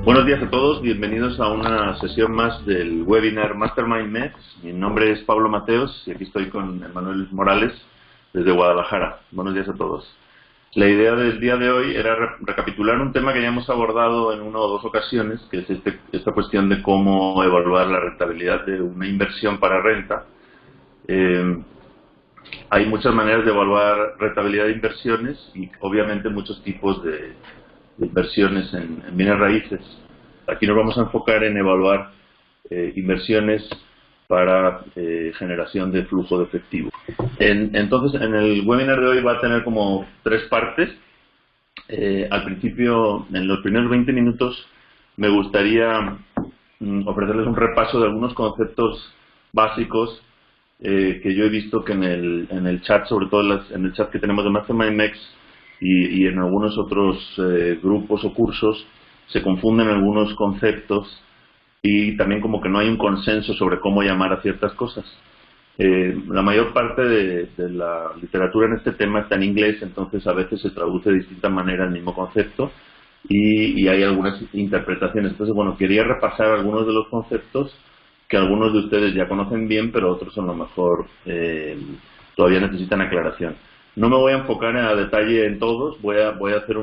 Buenos días a todos, bienvenidos a una sesión más del webinar Mastermind MEX. Mi nombre es Pablo Mateos y aquí estoy con Emanuel Morales desde Guadalajara. Buenos días a todos. La idea del día de hoy era recapitular un tema que ya hemos abordado en una o dos ocasiones, que es esta cuestión de cómo evaluar la rentabilidad de una inversión para renta. Hay muchas maneras de evaluar rentabilidad de inversiones y obviamente muchos tipos de inversiones en bienes raíces. Aquí nos vamos a enfocar en evaluar inversiones para generación de flujo de efectivo. Entonces, en el webinar de hoy va a tener como tres partes. Al principio, en los primeros 20 minutos, me gustaría ofrecerles un repaso de algunos conceptos básicos que yo he visto que en el chat, sobre todo en el chat que tenemos de Mastermind MEX, y en algunos otros grupos o cursos se confunden algunos conceptos y también como que no hay un consenso sobre cómo llamar a ciertas cosas. La mayor parte de la literatura en este tema está en inglés, entonces a veces se traduce de distinta manera el mismo concepto y hay algunas interpretaciones. Entonces, bueno, quería repasar algunos de los conceptos que algunos de ustedes ya conocen bien, pero otros a lo mejor todavía necesitan aclaración. No me voy a enfocar a detalle en todos, voy a hacer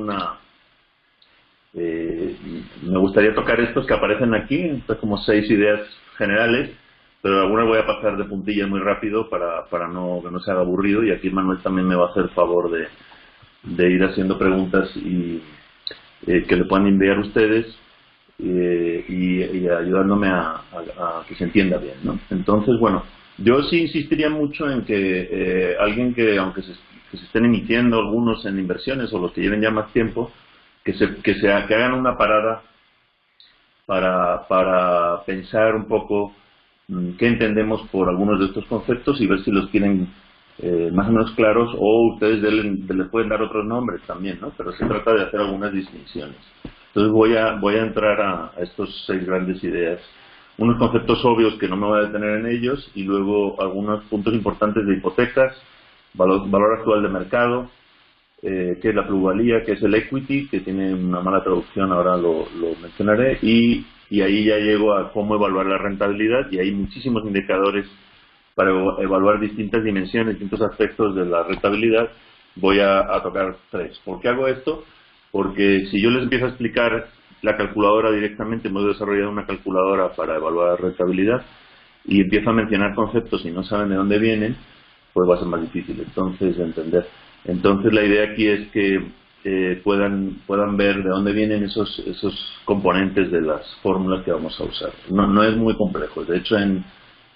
me gustaría tocar estos que aparecen aquí, estas como 6 ideas generales, pero algunas voy a pasar de puntilla muy rápido para que no se haga aburrido, y aquí Manuel también me va a hacer favor de ir haciendo preguntas y que le puedan enviar ustedes y ayudándome a que se entienda bien, ¿no? Entonces, bueno, yo sí insistiría mucho en que alguien que, aunque se estén iniciando algunos en inversiones o los que lleven ya más tiempo, que hagan una parada para pensar un poco qué entendemos por algunos de estos conceptos y ver si los tienen más o menos claros, o ustedes les pueden dar otros nombres también, ¿no? Pero se trata de hacer algunas distinciones. Entonces voy a entrar a estos 6 grandes ideas. Unos conceptos obvios que no me voy a detener en ellos, y luego algunos puntos importantes de hipotecas, valor actual de mercado, que es la plusvalía, que es el equity, que tiene una mala traducción, ahora lo mencionaré, y ahí ya llego a cómo evaluar la rentabilidad, y hay muchísimos indicadores para evaluar distintas dimensiones, distintos aspectos de la rentabilidad. Voy a tocar 3. ¿Por qué hago esto? Porque si yo les empiezo a explicar la calculadora directamente, hemos desarrollado una calculadora para evaluar la rentabilidad, y empiezo a mencionar conceptos y no saben de dónde vienen, pues va a ser más difícil entonces de entender. Entonces la idea aquí es que puedan ver de dónde vienen esos componentes de las fórmulas que vamos a usar. No es muy complejo. De hecho, en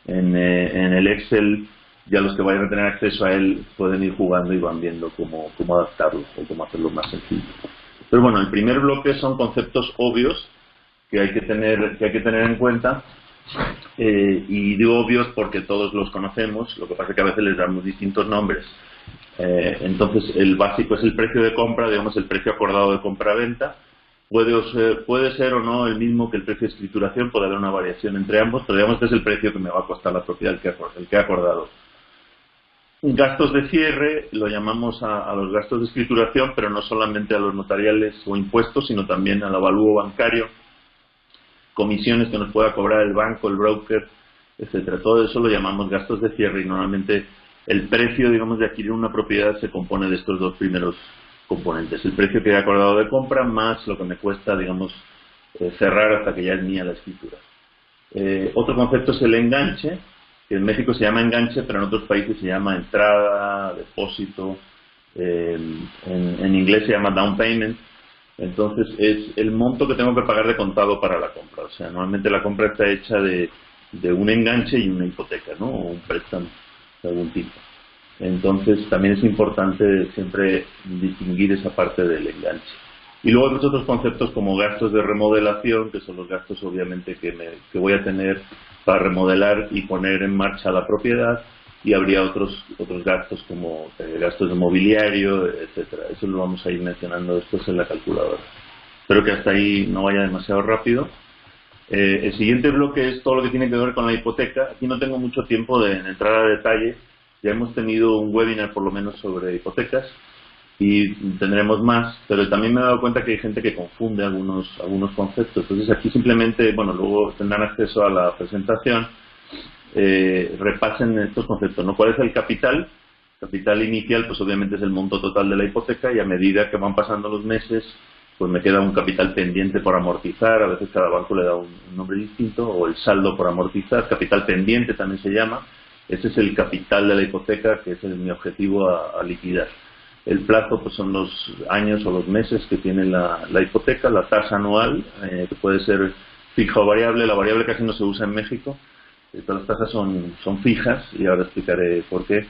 el Excel, ya los que vayan a tener acceso a él pueden ir jugando y van viendo cómo adaptarlo o cómo hacerlo más sencillo. Pero bueno, el primer bloque son conceptos obvios que hay que tener en cuenta. Y digo obvios porque todos los conocemos, lo que pasa es que a veces les damos distintos nombres. Entonces, el básico es el precio de compra, digamos el precio acordado de compra-venta. Puede ser o no el mismo que el precio de escrituración, puede haber una variación entre ambos, pero digamos que es el precio que me va a costar la propiedad, el que he acordado. Gastos de cierre, lo llamamos a los gastos de escrituración, pero no solamente a los notariales o impuestos, sino también al avalúo bancario, comisiones que nos pueda cobrar el banco, el broker, etcétera. Todo eso lo llamamos gastos de cierre, y normalmente el precio, digamos, de adquirir una propiedad se compone de estos 2 primeros componentes: el precio que he acordado de compra más lo que me cuesta, digamos, cerrar hasta que ya es mía la escritura. Otro concepto es el enganche, que en México se llama enganche, pero en otros países se llama entrada, depósito, en inglés se llama down payment. Entonces es el monto que tengo que pagar de contado para la compra. O sea, normalmente la compra está hecha de un enganche y una hipoteca, ¿no? O un préstamo de algún tipo. Entonces también es importante siempre distinguir esa parte del enganche. Y luego hay otros conceptos como gastos de remodelación, que son los gastos obviamente que voy a tener para remodelar y poner en marcha la propiedad, y habría otros gastos como gastos de mobiliario, etcétera. Eso lo vamos a ir mencionando después en la calculadora. Espero que hasta ahí no vaya demasiado rápido. El siguiente bloque es todo lo que tiene que ver con la hipoteca. Aquí no tengo mucho tiempo de entrar a detalle. Ya hemos tenido un webinar por lo menos sobre hipotecas, y tendremos más, pero también me he dado cuenta que hay gente que confunde algunos conceptos. Entonces aquí simplemente, bueno, luego tendrán acceso a la presentación, repasen estos conceptos, ¿no? ¿Cuál es el capital? Capital inicial, pues obviamente es el monto total de la hipoteca, y a medida que van pasando los meses, pues me queda un capital pendiente por amortizar. A veces cada banco le da un nombre distinto, o el saldo por amortizar, capital pendiente también se llama. Ese es el capital de la hipoteca, que es mi objetivo a liquidar. El plazo pues son los años o los meses que tiene la hipoteca, la tasa anual, que puede ser fija o variable. La variable casi no se usa en México, todas las tasas son fijas, y ahora explicaré por qué.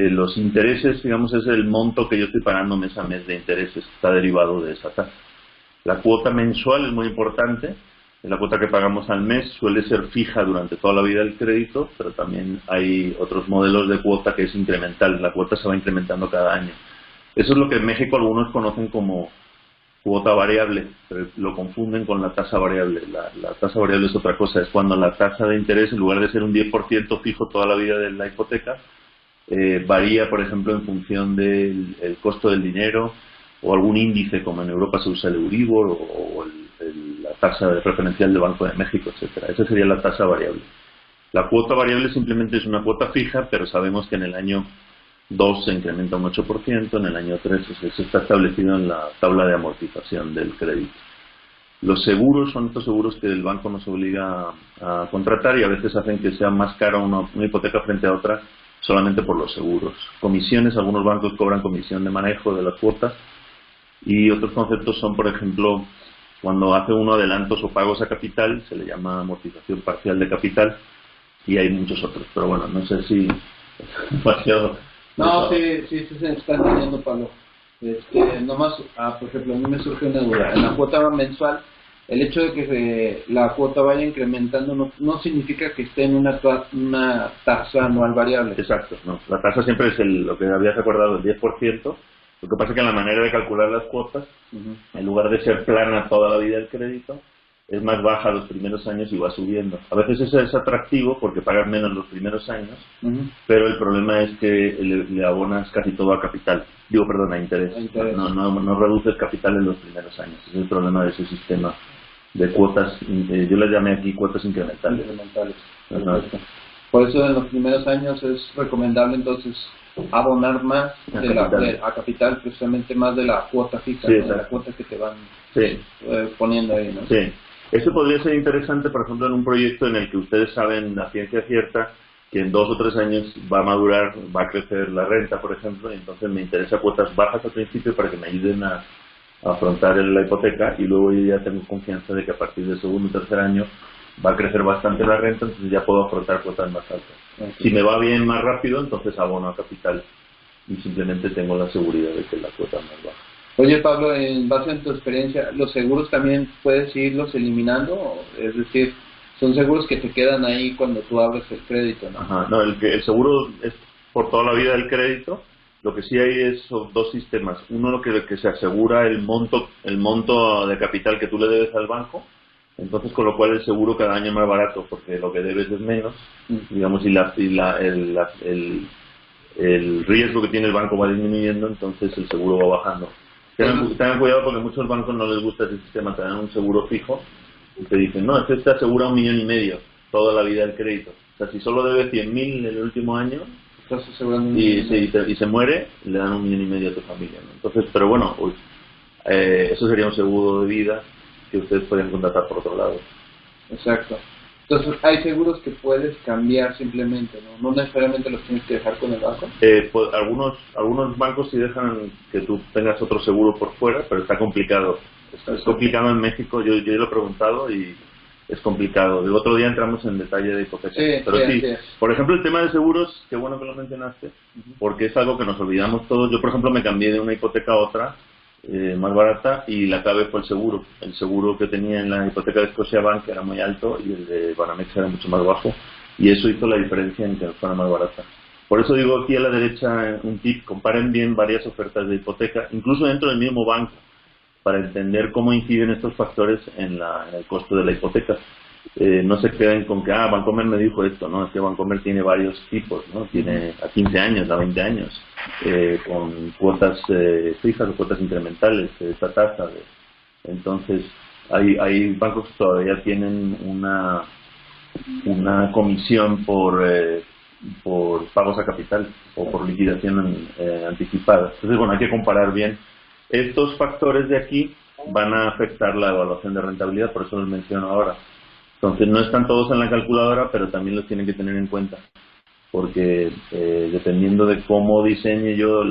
Los intereses, digamos, es el monto que yo estoy pagando mes a mes de intereses, está derivado de esa tasa. La cuota mensual es muy importante. La cuota que pagamos al mes suele ser fija durante toda la vida del crédito, pero también hay otros modelos de cuota que es incremental. La cuota se va incrementando cada año. Eso es lo que en México algunos conocen como cuota variable, pero lo confunden con la tasa variable. La tasa variable es otra cosa, es cuando la tasa de interés, en lugar de ser un 10% fijo toda la vida de la hipoteca, varía, por ejemplo, en función del costo del dinero, o algún índice, como en Europa se usa el Euribor, o la tasa referencial del Banco de México, etcétera. Esa sería la tasa variable. La cuota variable simplemente es una cuota fija, pero sabemos que en el año 2 se incrementa un 8%, en el año 3 eso está establecido en la tabla de amortización del crédito. Los seguros son estos seguros que el banco nos obliga a contratar, y a veces hacen que sea más cara una hipoteca frente a otra solamente por los seguros. Comisiones, algunos bancos cobran comisión de manejo de las cuotas, y otros conceptos son, por ejemplo, cuando hace uno adelantos o pagos a capital, se le llama amortización parcial de capital, y hay muchos otros, pero bueno, no sé si demasiado. No, sí se está entendiendo, Pablo. Nomás, por ejemplo, a mí me surge una duda. En la cuota mensual, el hecho de que la cuota vaya incrementando no significa que esté en una tasa anual variable. Exacto, no. La tasa siempre es lo que habías acordado, el 10%. Lo que pasa es que en la manera de calcular las cuotas, en lugar de ser plana toda la vida del crédito, es más baja los primeros años y va subiendo. A veces eso es atractivo porque pagas menos los primeros años, pero el problema es que le abonas casi todo a capital. A interés. No reduces capital en los primeros años. Ese es el problema de ese sistema de cuotas. Yo las llamé aquí cuotas incrementales. Por eso en los primeros años es recomendable entonces abonar más a capital, precisamente más de la cuota fija, de la cuota que te van poniendo ahí, ¿no? Sí. Esto podría ser interesante, por ejemplo, en un proyecto en el que ustedes saben a ciencia cierta que en 2 o 3 años va a madurar, va a crecer la renta, por ejemplo, y entonces me interesa cuotas bajas al principio para que me ayuden a afrontar la hipoteca, y luego yo ya tengo confianza de que a partir del segundo o tercer año va a crecer bastante la renta, entonces ya puedo afrontar cuotas más altas. Si me va bien más rápido, entonces abono a capital y simplemente tengo la seguridad de que la cuota es más baja. Oye, Pablo, en base a tu experiencia, ¿los seguros también puedes irlos eliminando? Es decir, son seguros que te quedan ahí cuando tú abres el crédito, ¿no? Ajá, no, el seguro es por toda la vida del crédito. Lo que sí hay son 2 sistemas. Uno, lo que se asegura el monto de capital que tú le debes al banco. Entonces, con lo cual el seguro cada año es más barato, porque lo que debes es menos, digamos, y el riesgo que tiene el banco va disminuyendo, entonces el seguro va bajando. Tengan cuidado, porque a muchos bancos no les gusta ese sistema, te dan un seguro fijo y te dicen, no, este te asegura 1,5 millones toda la vida del crédito. O sea, si solo debes 100.000 en el último año y se muere, le dan 1,5 millones a tu familia, ¿no? Entonces, pero bueno, eso sería un seguro de vida que ustedes pueden contratar por otro lado. Exacto. Entonces, hay seguros que puedes cambiar simplemente, ¿no? No necesariamente los tienes que dejar con el banco. Pues, algunos bancos sí dejan que tú tengas otro seguro por fuera, pero está complicado. Es complicado en México, yo lo he preguntado y es complicado. El otro día entramos en detalle de hipotecas. Pero sí, por ejemplo, el tema de seguros, qué bueno que lo mencionaste, porque es algo que nos olvidamos todos. Yo, por ejemplo, me cambié de una hipoteca a otra, más barata, y la clave fue el seguro. El seguro que tenía en la hipoteca de Scotiabank era muy alto y el de Banamex era mucho más bajo, y eso hizo la diferencia en que fuera más barata. Por eso digo aquí a la derecha un tip: comparen bien varias ofertas de hipoteca, incluso dentro del mismo banco, para entender cómo inciden estos factores en el costo de la hipoteca. no se queden con que, Bancomer me dijo esto, ¿no? Es que Bancomer tiene varios tipos, ¿no? Tiene a 15 años, a 20 años, con cuotas fijas o cuotas incrementales de esta tasa. Entonces, hay bancos que todavía tienen una comisión por pagos a capital o por liquidación anticipada. Entonces, bueno, hay que comparar bien. Estos factores de aquí van a afectar la evaluación de rentabilidad, por eso los menciono ahora. Entonces, no están todos en la calculadora, pero también los tienen que tener en cuenta, porque dependiendo de cómo diseñe yo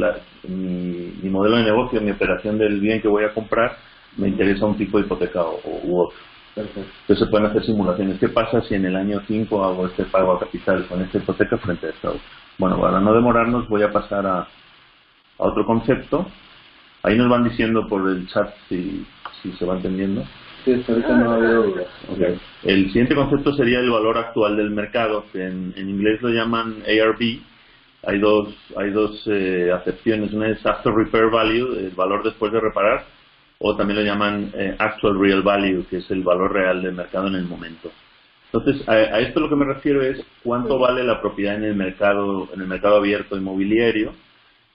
mi modelo de negocio, mi operación del bien que voy a comprar, me interesa un tipo de hipoteca u otro. Perfecto. Entonces se pueden hacer simulaciones. ¿Qué pasa si en el año 5 hago este pago a capital con esta hipoteca frente a esta otra? Bueno, para no demorarnos voy a pasar a otro concepto. Ahí nos van diciendo por el chat si se va entendiendo. Sí, hasta ahorita no ha habido dudas. Okay. El siguiente concepto sería el valor actual del mercado, que en inglés lo llaman ARV. Hay dos acepciones. Una es After Repair Value, el valor después de reparar, o también lo llaman Actual Real Value, que es el valor real del mercado en el momento. Entonces, a esto lo que me refiero es cuánto vale la propiedad en el mercado abierto inmobiliario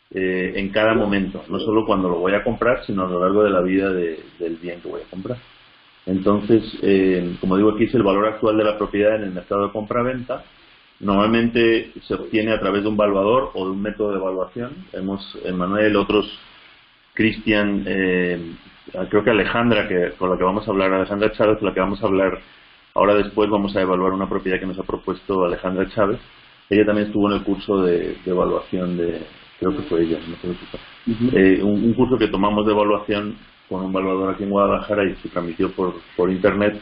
en cada momento, no solo cuando lo voy a comprar, sino a lo largo de la vida del bien que voy a comprar. Entonces, como digo aquí, es el valor actual de la propiedad en el mercado de compra-venta. Normalmente se obtiene a través de un valuador o de un método de evaluación. Manuel, otros, Cristian, creo que Alejandra, con la que vamos a hablar, Alejandra Chávez, con la que vamos a hablar ahora después, vamos a evaluar una propiedad que nos ha propuesto Alejandra Chávez. Ella también estuvo en el curso de evaluación creo que fue ella, no sé si fue. Un curso que tomamos de evaluación con un evaluador aquí en Guadalajara y se transmitió por internet.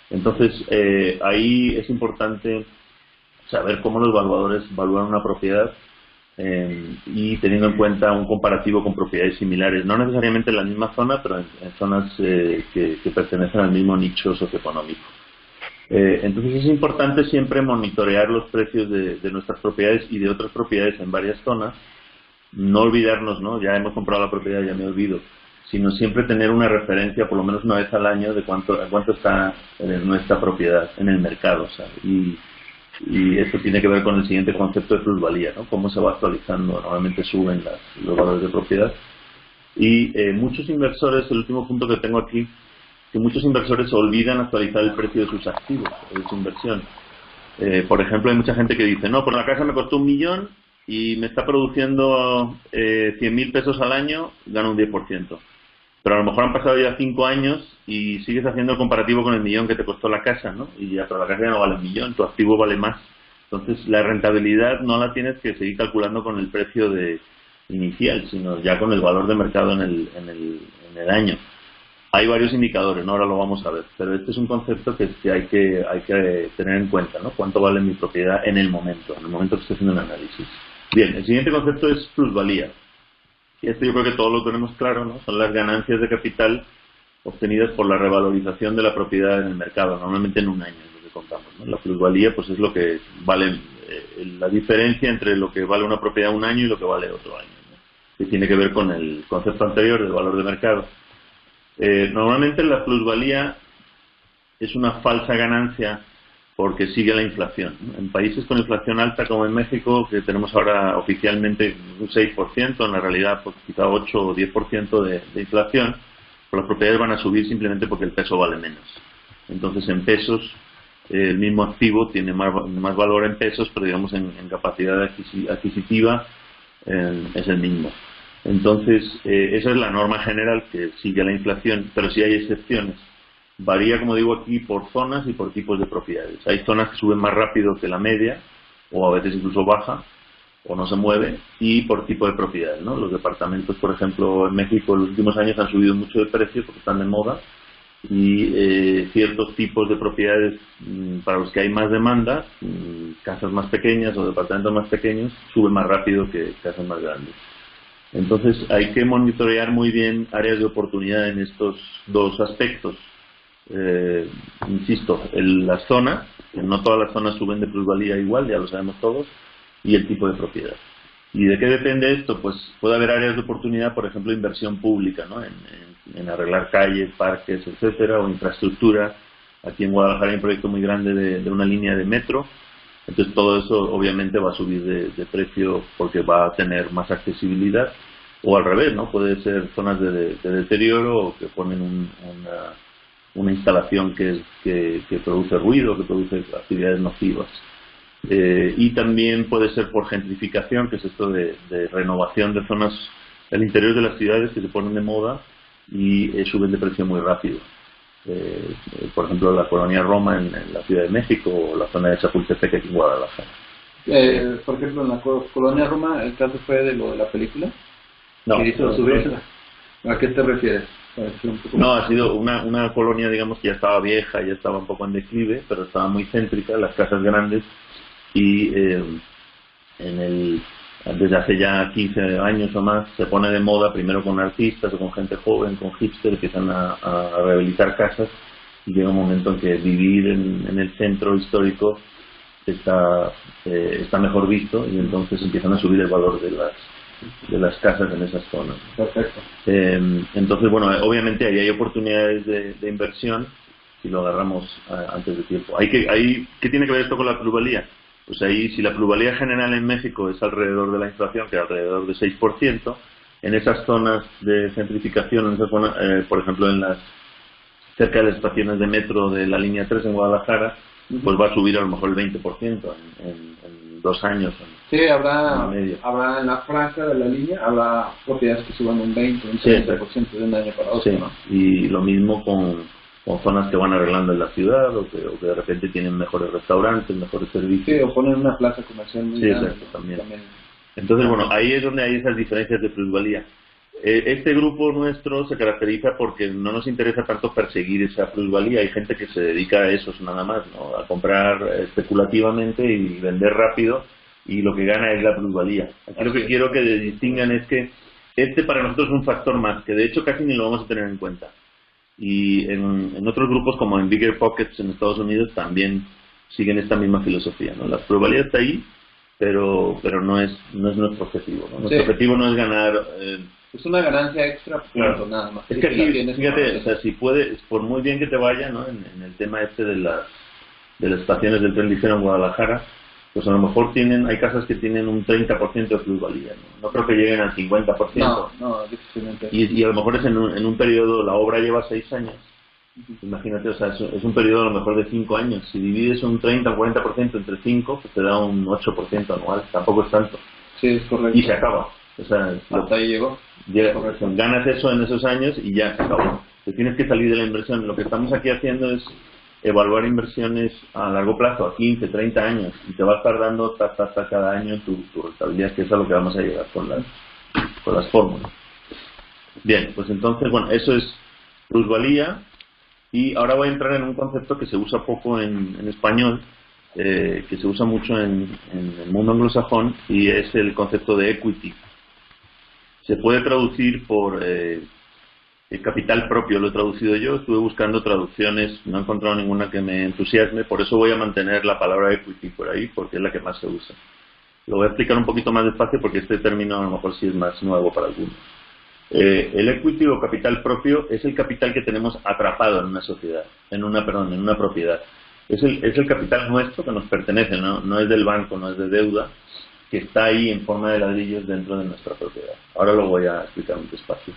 Entonces, ahí es importante saber cómo los evaluadores evalúan una propiedad y teniendo en cuenta un comparativo con propiedades similares, no necesariamente en la misma zona, pero en zonas que pertenecen al mismo nicho socioeconómico. Entonces es importante siempre monitorear los precios de nuestras propiedades y de otras propiedades en varias zonas, no olvidarnos, ¿no? Ya hemos comprado la propiedad, ya me olvido, sino siempre tener una referencia por lo menos una vez al año de cuánto está nuestra propiedad en el mercado, ¿sabes? Y esto tiene que ver con el siguiente concepto de plusvalía, ¿no? Cómo se va actualizando, normalmente suben los valores de propiedad. Y muchos inversores, el último punto que tengo aquí, que muchos inversores olvidan actualizar el precio de sus activos, de su inversión. Por ejemplo, hay mucha gente que dice, no, pues la casa me costó 1 millón y me está produciendo 100.000 pesos al año, gano un 10%. Pero a lo mejor han pasado ya 5 años y sigues haciendo el comparativo con el millón que te costó la casa, ¿no? Y ya, pero la casa ya no vale 1 millón, tu activo vale más. Entonces, la rentabilidad no la tienes que seguir calculando con el precio inicial, sino ya con el valor de mercado en el año. Hay varios indicadores, ¿no? Ahora lo vamos a ver, pero este es un concepto que hay que tener en cuenta, ¿no? Cuánto vale mi propiedad en el momento que estoy haciendo el análisis. Bien, el siguiente concepto es plusvalía. Y esto yo creo que todos lo tenemos claro, ¿no? Son las ganancias de capital obtenidas por la revalorización de la propiedad en el mercado, normalmente en un año es lo que contamos, ¿no? La plusvalía pues es lo que vale, la diferencia entre lo que vale una propiedad un año y lo que vale otro año, ¿no? Que tiene que ver con el concepto anterior del valor de mercado. Normalmente la plusvalía es una falsa ganancia porque sigue la inflación, ¿no? En países con inflación alta como en México, que tenemos ahora oficialmente un 6%, en la realidad pues quizá 8 o 10% de inflación, pues las propiedades van a subir simplemente porque el peso vale menos. Entonces en pesos el mismo activo tiene más valor en pesos, pero digamos en capacidad adquisitiva es el mismo. Entonces esa es la norma general, que sigue la inflación, pero sí hay excepciones. Varía, como digo aquí, por zonas y por tipos de propiedades. Hay zonas que suben más rápido que la media, o a veces incluso baja, o no se mueve, y por tipo de propiedad, ¿no? Los departamentos, por ejemplo, en México en los últimos años han subido mucho de precio porque están de moda, y ciertos tipos de propiedades para los que hay más demanda, casas más pequeñas o departamentos más pequeños, suben más rápido que casas más grandes. Entonces hay que monitorear muy bien áreas de oportunidad en estos dos aspectos. Insisto, las zonas, que no todas las zonas suben de plusvalía igual, ya lo sabemos todos, y el tipo de propiedad. ¿Y de qué depende esto? Pues puede haber áreas de oportunidad, por ejemplo, inversión pública, ¿no? En arreglar calles, parques, etcétera, o infraestructura, Aquí en Guadalajara hay un proyecto muy grande de una línea de metro. Entonces todo eso obviamente va a subir de precio porque va a tener más accesibilidad, o al revés, ¿no? Puede ser zonas de deterioro, o que ponen una instalación que produce ruido, que produce actividades nocivas. Y también puede ser por gentrificación, que es esto de renovación de zonas del interior de las ciudades que se ponen de moda y suben de precio muy rápido. Por ejemplo, la colonia Roma en la Ciudad de México, o la zona de Chapultepec aquí en Guadalajara. Por ejemplo, en la colonia Roma, ¿el caso fue de lo de la película? No, ¿Que hizo subir? ¿A qué te refieres? No, ha sido una colonia, digamos, que ya estaba vieja, ya estaba un poco en declive, pero estaba muy céntrica, las casas grandes, y desde hace ya 15 años o más se pone de moda, primero con artistas o con gente joven, con hipsters, que empiezan a rehabilitar casas, y llega un momento en que vivir en el centro histórico está mejor visto, y entonces empiezan a subir el valor de las casas en esas zonas. Perfecto. Entonces, bueno, obviamente ahí hay oportunidades de inversión si lo agarramos antes de tiempo. ¿Qué tiene que ver esto con la plusvalía? Pues ahí, si la plusvalía general en México es alrededor de la inflación, que es alrededor de 6%, en esas zonas de gentrificación, en esas zonas, por ejemplo, cerca de las estaciones de metro de la línea 3 en Guadalajara, pues va a subir a lo mejor el 20% en 2 años. Sí, habrá en la franja de la línea, habrá propiedades que suban un 20, un 30% de un año para otro. Sí, ¿no? Y lo mismo con zonas que van arreglando en la ciudad, o que de repente tienen mejores restaurantes, mejores servicios. Sí, o ponen una plaza comercial muy grande. Exacto, también. Entonces, bueno, ahí es donde hay esas diferencias de plusvalía. Este grupo nuestro se caracteriza porque no nos interesa tanto perseguir esa plusvalía. Hay gente que se dedica a eso nada más, ¿no? A comprar especulativamente y vender rápido, y lo que gana es la plusvalía. Aquí lo que quiero que distingan es que para nosotros es un factor más, que de hecho casi ni lo vamos a tener en cuenta. Y en otros grupos, como en Bigger Pockets en Estados Unidos, también siguen esta misma filosofía, ¿no? La plusvalía está ahí, pero no es nuestro objetivo, ¿no? Nuestro objetivo no es ganar... es una ganancia extra, claro, nada más. Es que aquí, fíjate, o sea, si puedes, por muy bien que te vaya, ¿no? En el tema de las estaciones del tren ligero en Guadalajara, pues a lo mejor hay casas que tienen un 30% de plusvalía, ¿no? No creo que lleguen al 50%. No, difícilmente. Y a lo mejor es en un periodo, la obra lleva 6 años. Imagínate, o sea, es un periodo a lo mejor de 5 años. Si divides un 30 o 40% entre 5, pues te da un 8% anual. Tampoco es tanto. Sí, es correcto. Y se acaba. O sea, hasta ahí llegó. Ganas eso en esos años y ya se acabó. Te tienes que salir de la inversión. Lo que estamos aquí haciendo es evaluar inversiones a largo plazo, a 15, 30 años, y te va a estar dando cada año tu rentabilidad, que es a lo que vamos a llegar con las fórmulas. Bien, pues entonces, bueno, eso es plusvalía. Y ahora voy a entrar en un concepto que se usa poco en español, que se usa mucho en el mundo anglosajón, y es el concepto de equity. Se puede traducir por el capital propio, lo he traducido yo. Estuve buscando traducciones, no he encontrado ninguna que me entusiasme, por eso voy a mantener la palabra equity por ahí, porque es la que más se usa. Lo voy a explicar un poquito más despacio, porque este término a lo mejor sí es más nuevo para algunos. El equity o capital propio es el capital que tenemos atrapado en una sociedad, en una propiedad. Es el capital nuestro que nos pertenece, no es del banco, no es de deuda, que está ahí en forma de ladrillos dentro de nuestra propiedad. Ahora lo voy a explicar muy despacio.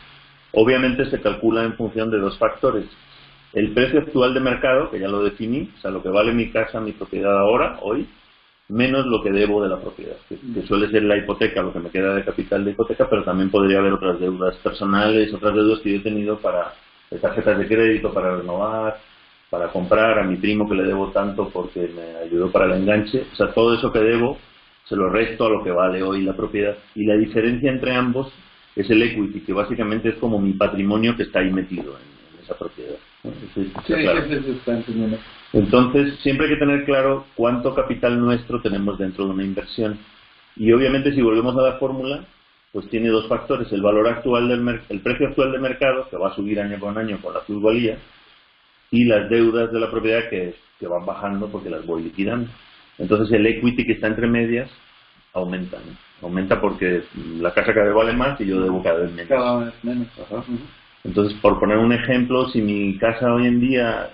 Obviamente se calcula en función de 2 factores. El precio actual de mercado, que ya lo definí, o sea, lo que vale mi casa, mi propiedad hoy, menos lo que debo de la propiedad, que suele ser la hipoteca, lo que me queda de capital de hipoteca, pero también podría haber otras deudas personales, otras deudas que yo he tenido de tarjetas de crédito para renovar, para comprar, a mi primo que le debo tanto porque me ayudó para el enganche. O sea, todo eso que debo se lo resto a lo que vale hoy la propiedad. Y la diferencia entre ambos es el equity, que básicamente es como mi patrimonio que está ahí metido en esa propiedad. Sí, claro. Entonces, siempre hay que tener claro cuánto capital nuestro tenemos dentro de una inversión. Y obviamente, si volvemos a la fórmula, pues tiene 2 factores: el valor actual el precio actual de mercado, que va a subir año con año con la plusvalía, y las deudas de la propiedad que van bajando porque las voy liquidando. Entonces, el equity que está entre medias aumenta, ¿no? Aumenta porque la casa cada vez vale más y yo debo cada vez menos. Cada vez menos. Entonces, por poner un ejemplo, si mi casa hoy en día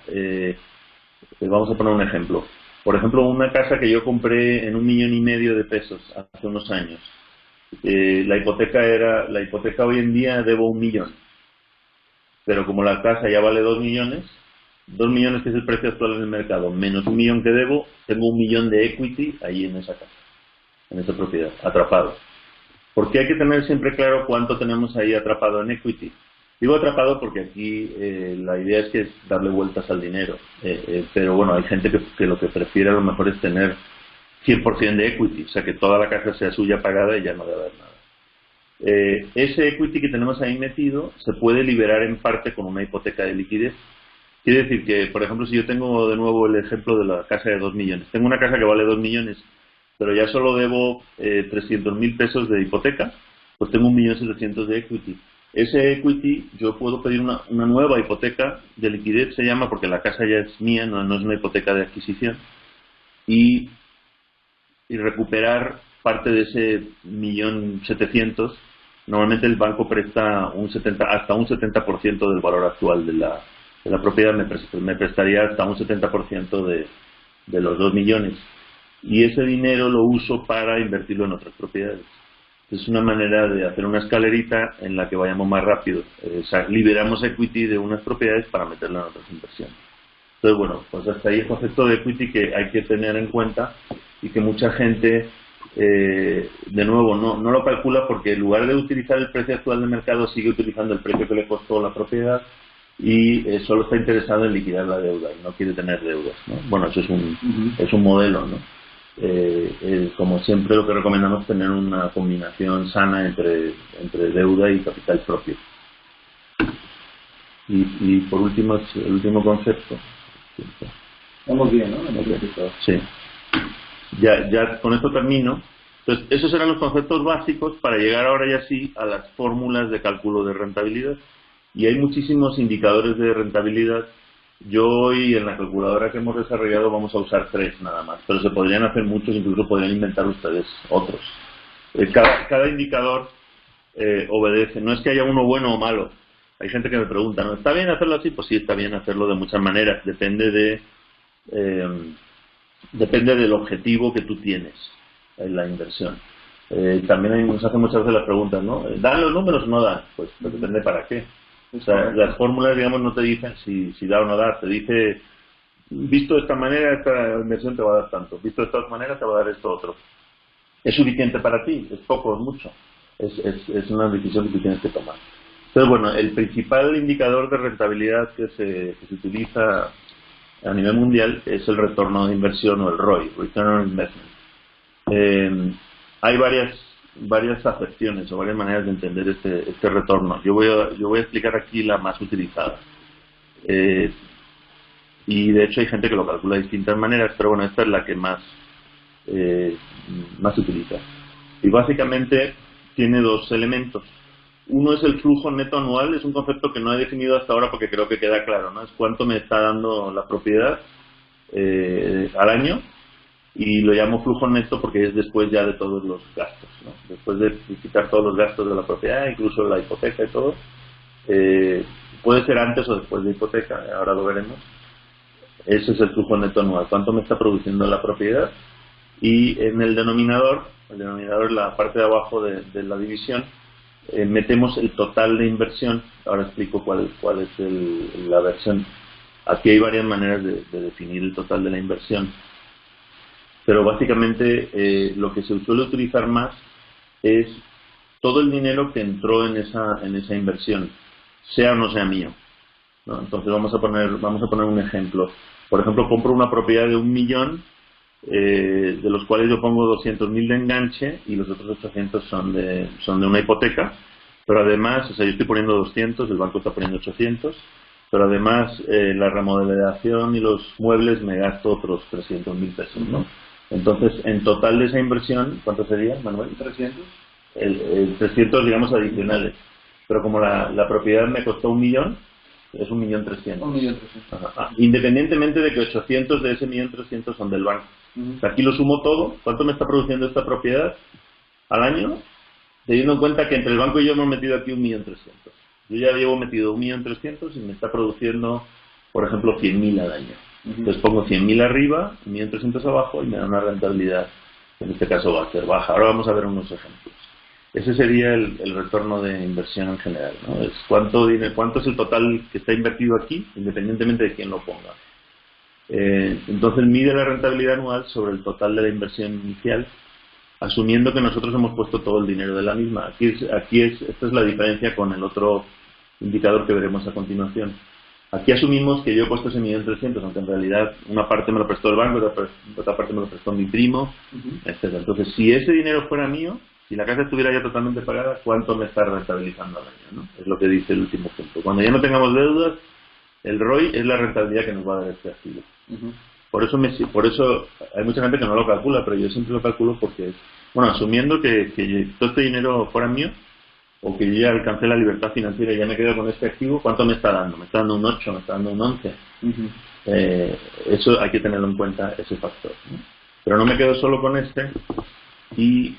Vamos a poner un ejemplo. Por ejemplo, una casa que yo compré en 1,5 millones de pesos hace unos años. La hipoteca hoy en día debo 1 millón. Pero como la casa ya vale 2 millones, 2 millones que es el precio actual en el mercado, menos 1 millón que debo, tengo 1 millón de equity ahí en esa casa, en esa propiedad, atrapado. Porque hay que tener siempre claro cuánto tenemos ahí atrapado en equity. Digo atrapado porque aquí la idea es que es darle vueltas al dinero. Pero bueno, hay gente que lo que prefiere a lo mejor es tener 100% de equity, o sea que toda la casa sea suya pagada y ya no debe haber nada. Ese equity que tenemos ahí metido se puede liberar en parte con una hipoteca de liquidez. Quiere decir que, por ejemplo, si yo tengo de nuevo el ejemplo de la casa de 2 millones, tengo una casa que vale 2 millones, pero ya solo debo 300.000 pesos de hipoteca, pues tengo 1.700.000 de equity. Ese equity yo puedo pedir una nueva hipoteca de liquidez, se llama, porque la casa ya es mía, no es una hipoteca de adquisición, y recuperar parte de ese 1.700.000. Normalmente el banco presta hasta un 70% del valor actual de la propiedad, me prestaría hasta un 70% de los 2 millones. Y ese dinero lo uso para invertirlo en otras propiedades. Es una manera de hacer una escalerita en la que vayamos más rápido. O sea, liberamos equity de unas propiedades para meterla en otras inversiones. Entonces, bueno, pues hasta ahí el concepto de equity que hay que tener en cuenta y que mucha gente, de nuevo, no lo calcula porque en lugar de utilizar el precio actual del mercado sigue utilizando el precio que le costó la propiedad y solo está interesado en liquidar la deuda y no quiere tener deudas, ¿no? Bueno, eso es un modelo, ¿no? Como siempre lo que recomendamos es tener una combinación sana entre deuda y capital propio. Y por último, el último concepto. Estamos bien, ¿no? Sí. Ya con esto termino. Entonces, esos eran los conceptos básicos para llegar ahora ya sí a las fórmulas de cálculo de rentabilidad. Y hay muchísimos indicadores de rentabilidad. Yo hoy en la calculadora que hemos desarrollado vamos a usar 3 nada más, pero se podrían hacer muchos, incluso podrían inventar ustedes otros. Cada indicador obedece, no es que haya uno bueno o malo. Hay gente que me pregunta, ¿no? ¿Está bien hacerlo así? Pues sí, está bien hacerlo de muchas maneras, depende del objetivo que tú tienes en la inversión. También nos hacen muchas veces las preguntas, ¿no? ¿Dan los números o no dan? Pues depende para qué. O sea, las fórmulas, digamos, no te dicen si da o no da, te dice, visto de esta manera, esta inversión te va a dar tanto, visto de esta otra manera, te va a dar esto otro. ¿Es suficiente para ti? ¿Es poco o es mucho? Es una decisión que tú tienes que tomar. Entonces, bueno, el principal indicador de rentabilidad que se utiliza a nivel mundial es el retorno de inversión o el ROI, Return on Investment. Hay varias acepciones o varias maneras de entender este retorno. Yo voy a explicar aquí la más utilizada. Y de hecho hay gente que lo calcula de distintas maneras, pero bueno, esta es la que más se utiliza. Y básicamente tiene 2 elementos. Uno es el flujo neto anual, es un concepto que no he definido hasta ahora porque creo que queda claro, ¿no? Es cuánto me está dando la propiedad al año. Y lo llamo flujo neto porque es después ya de todos los gastos, ¿no? Después de quitar todos los gastos de la propiedad, incluso la hipoteca y todo. Puede ser antes o después de hipoteca, ahora lo veremos. Ese es el flujo neto anual, cuánto me está produciendo la propiedad. Y en el denominador es la parte de abajo de la división, metemos el total de inversión. Ahora explico cuál es la versión. Aquí hay varias maneras de definir el total de la inversión. Pero básicamente lo que se suele utilizar más es todo el dinero que entró en esa inversión, sea o no sea mío, ¿no? Entonces vamos a poner un ejemplo. Por ejemplo, compro una propiedad de 1 millón, de los cuales yo pongo 200.000 de enganche y los otros 800 son de una hipoteca. Pero además, o sea, yo estoy poniendo 200, el banco está poniendo 800, pero además la remodelación y los muebles me gasto otros 300.000 pesos, ¿no? Entonces, en total de esa inversión, ¿cuánto sería, Manuel? 300. El 300, digamos, adicionales. Pero como la propiedad me costó 1 millón, es 1.300.000. 1.300.000. Independientemente de que 800 de ese 1.300.000 son del banco. O sea, aquí lo sumo todo. ¿Cuánto me está produciendo esta propiedad al año? Teniendo en cuenta que entre el banco y yo hemos metido aquí 1.300.000. Yo ya llevo metido 1.300.000 y me está produciendo, por ejemplo, 100.000 al año. Entonces pongo 100.000 arriba, 1.300.000 abajo y me da una rentabilidad, que en este caso va a ser baja. Ahora vamos a ver unos ejemplos. Ese sería el retorno de inversión en general, ¿no? Es cuánto es el total que está invertido aquí, independientemente de quién lo ponga. Entonces mide la rentabilidad anual sobre el total de la inversión inicial, asumiendo que nosotros hemos puesto todo el dinero de la misma. Esta es la diferencia con el otro indicador que veremos a continuación. Aquí asumimos que yo he puesto ese 1.300.000, aunque en realidad una parte me lo prestó el banco, otra parte me lo prestó mi primo, etc. Entonces, si ese dinero fuera mío, si la casa estuviera ya totalmente pagada, ¿cuánto me está rentabilizando al año, ¿no? Es lo que dice el último punto. Cuando ya no tengamos deudas, el ROI es la rentabilidad que nos va a dar este activo. Por eso hay mucha gente que no lo calcula, pero yo siempre lo calculo porque, bueno, asumiendo que todo este dinero fuera mío, o que yo ya alcancé la libertad financiera y ya me quedo con este activo, ¿cuánto me está dando? ¿Me está dando un 8? ¿Me está dando un 11? Eso hay que tenerlo en cuenta, ese factor, ¿no? Pero no me quedo solo con este y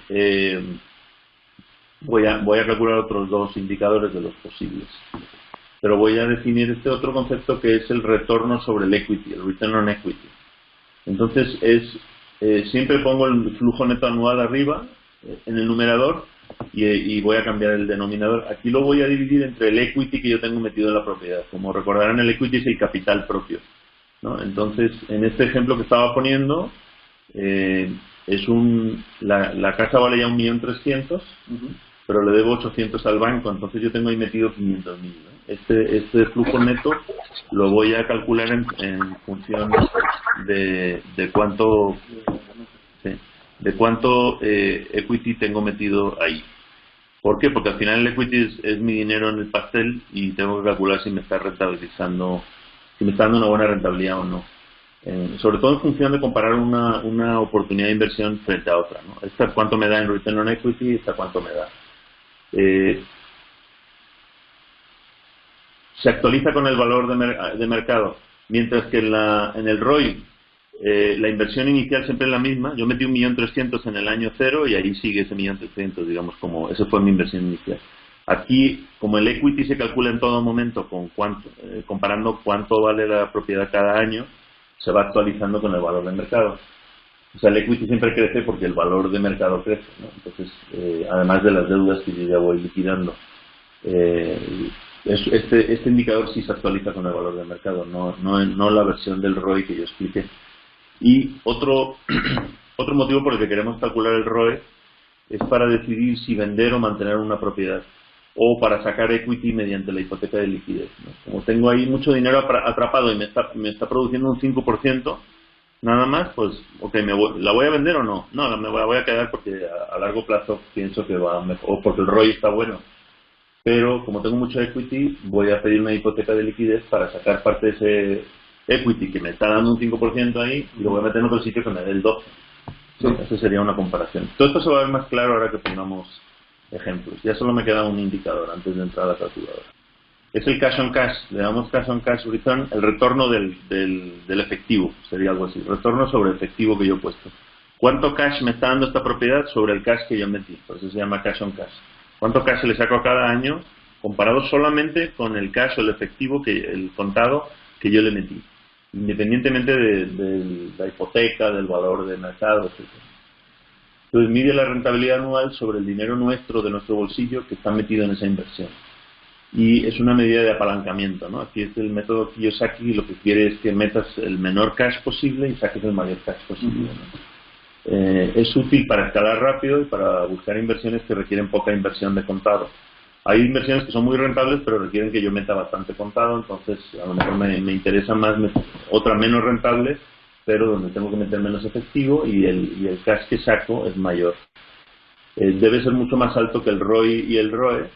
voy a calcular otros dos indicadores de los posibles. Pero voy a definir este otro concepto que es el retorno sobre el equity, el return on equity. Entonces siempre pongo el flujo neto anual arriba en el numerador y voy a cambiar el denominador. Aquí lo voy a dividir entre el equity que yo tengo metido en la propiedad. Como recordarán, el equity es el capital propio, ¿no? Entonces, en este ejemplo que estaba poniendo, la casa vale ya 1.300.000, pero le debo 800 al banco, entonces yo tengo ahí metido 500.000, ¿no? Este flujo neto lo voy a calcular en función de cuánto equity tengo metido ahí. ¿Por qué? Porque al final el equity es mi dinero en el pastel y tengo que calcular si me está rentabilizando, si me está dando una buena rentabilidad o no. Sobre todo en función de comparar una oportunidad de inversión frente a otra, ¿no? Esta cuánto me da en return on equity, esta cuánto me da. Se actualiza con el valor de mercado, mientras que en el ROI la inversión inicial siempre es la misma. Yo metí 1.300.000 en el año 0 y ahí sigue ese 1.300.000, digamos, como esa fue mi inversión inicial. Aquí, como el equity se calcula en todo momento con comparando cuánto vale la propiedad cada año, se va actualizando con el valor de mercado. O sea, el equity siempre crece porque el valor de mercado crece, ¿no? Entonces, además de las deudas que yo ya voy liquidando, este indicador sí se actualiza con el valor de mercado, no la versión del ROI que yo expliqué. Y otro motivo por el que queremos calcular el ROE es para decidir si vender o mantener una propiedad, o para sacar equity mediante la hipoteca de liquidez, ¿no? Como tengo ahí mucho dinero atrapado y me está produciendo un 5%, nada más, pues, ok, ¿la voy a vender o no? No, me voy a quedar porque a largo plazo pienso que va mejor, o porque el ROI está bueno. Pero como tengo mucho equity, voy a pedir una hipoteca de liquidez para sacar parte de ese equity que me está dando un 5% ahí y lo voy a meter en otro sitio que me dé el 12%. Sí. Esa sería una comparación. Todo esto se va a ver más claro ahora que pongamos ejemplos. Ya solo me queda un indicador antes de entrar a la calculadora. Es el cash on cash. Le damos cash on cash return, el retorno del efectivo. Sería algo así. Retorno sobre el efectivo que yo he puesto. ¿Cuánto cash me está dando esta propiedad sobre el cash que yo metí? Por eso se llama cash on cash. ¿Cuánto cash le saco a cada año comparado solamente con el cash o el efectivo, el contado que yo le metí? Independientemente de la hipoteca, del valor de mercado, etc. Entonces mide la rentabilidad anual sobre el dinero nuestro, de nuestro bolsillo, que está metido en esa inversión. Y es una medida de apalancamiento, ¿no? Aquí es el método Kiyosaki, y lo que quiere es que metas el menor cash posible y saques el mayor cash posible, ¿no? Es útil para escalar rápido y para buscar inversiones que requieren poca inversión de contado. Hay inversiones que son muy rentables, pero requieren que yo meta bastante contado, entonces a lo mejor me interesa más otra menos rentable, pero donde tengo que meter menos efectivo y el cash que saco es mayor. Debe ser mucho más alto que el ROI y el ROE,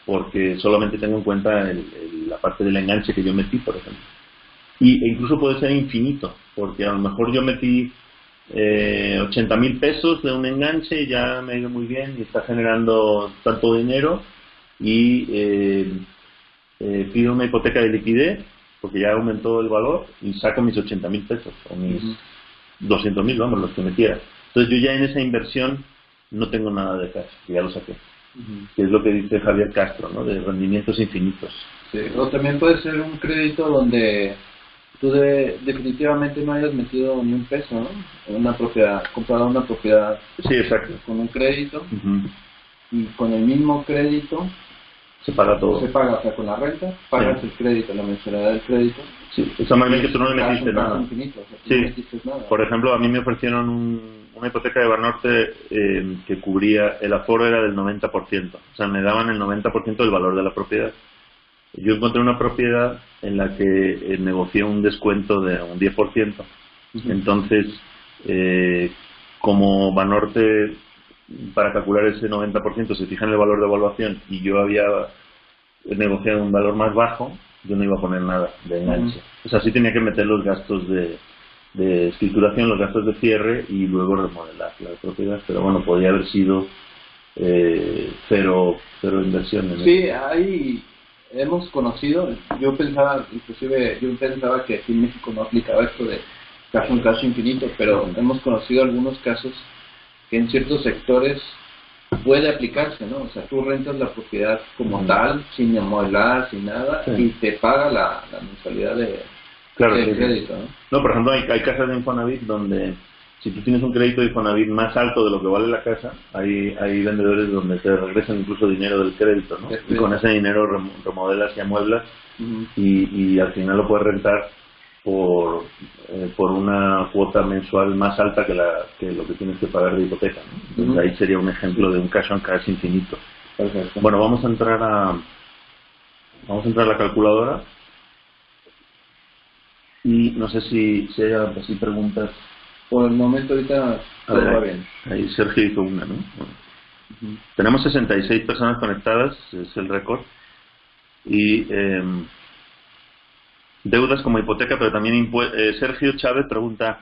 porque solamente tengo en cuenta la parte del enganche que yo metí, por ejemplo. E incluso puede ser infinito, porque a lo mejor yo metí 80.000 pesos de un enganche y ya me ha ido muy bien y está generando tanto dinero y pido una hipoteca de liquidez porque ya aumentó el valor y saco mis 80.000 pesos o mis 200.000, vamos, los que me quiera. Entonces yo ya en esa inversión no tengo nada de cash, ya lo saqué, que es lo que dice Javier Castro, ¿no? De rendimientos infinitos. Sí, o también puede ser un crédito donde tú definitivamente no hayas metido ni un peso, ¿no? En una propiedad, comprado una propiedad Sí, exacto. con un crédito y con el mismo crédito Se paga todo. se paga, o sea, con la renta pagas el crédito, la mensualidad del crédito. Sí, o sea, más bien que tú no le metiste nada. Infinito, o sea, tú Sí, no metiste nada. por ejemplo, a mí me ofrecieron una hipoteca de Banorte que cubría, el aforo era del 90%, o sea, me daban el 90% del valor de la propiedad. Yo encontré una propiedad en la que negocié un descuento de un 10%. Entonces, como Banorte, para calcular ese 90%, se fija en el valor de evaluación y yo había negociado un valor más bajo, yo no iba a poner nada de enganche. O sea, sí tenía que meter los gastos de escrituración, los gastos de cierre y luego remodelar la propiedad. Pero bueno, podría haber sido cero inversión. Sí, ahí hemos conocido, yo pensaba que aquí en México no aplicaba esto de cash on cash infinito, pero hemos conocido algunos casos que en ciertos sectores puede aplicarse, ¿no? O sea, tú rentas la propiedad como tal, sin amueblar, sin nada, y te paga la mensualidad del crédito, ¿no? No, por ejemplo, hay casas de Infonavit donde si tú tienes un crédito de Infonavit más alto de lo que vale la casa, hay vendedores donde te regresan incluso dinero del crédito, ¿no? Y con ese dinero remodelas y amueblas y al final lo puedes rentar por una cuota mensual más alta que lo que tienes que pagar de hipoteca, ¿no? Entonces ahí sería un ejemplo de un cash on cash infinito. Perfecto. Bueno, vamos a entrar a la calculadora y no sé si hay así preguntas. Por el momento ahorita todo va bien. Ahí Sergio hizo una, ¿no? Bueno. Tenemos 66 personas conectadas, es el récord. Y deudas como hipoteca, pero también Sergio Chávez pregunta,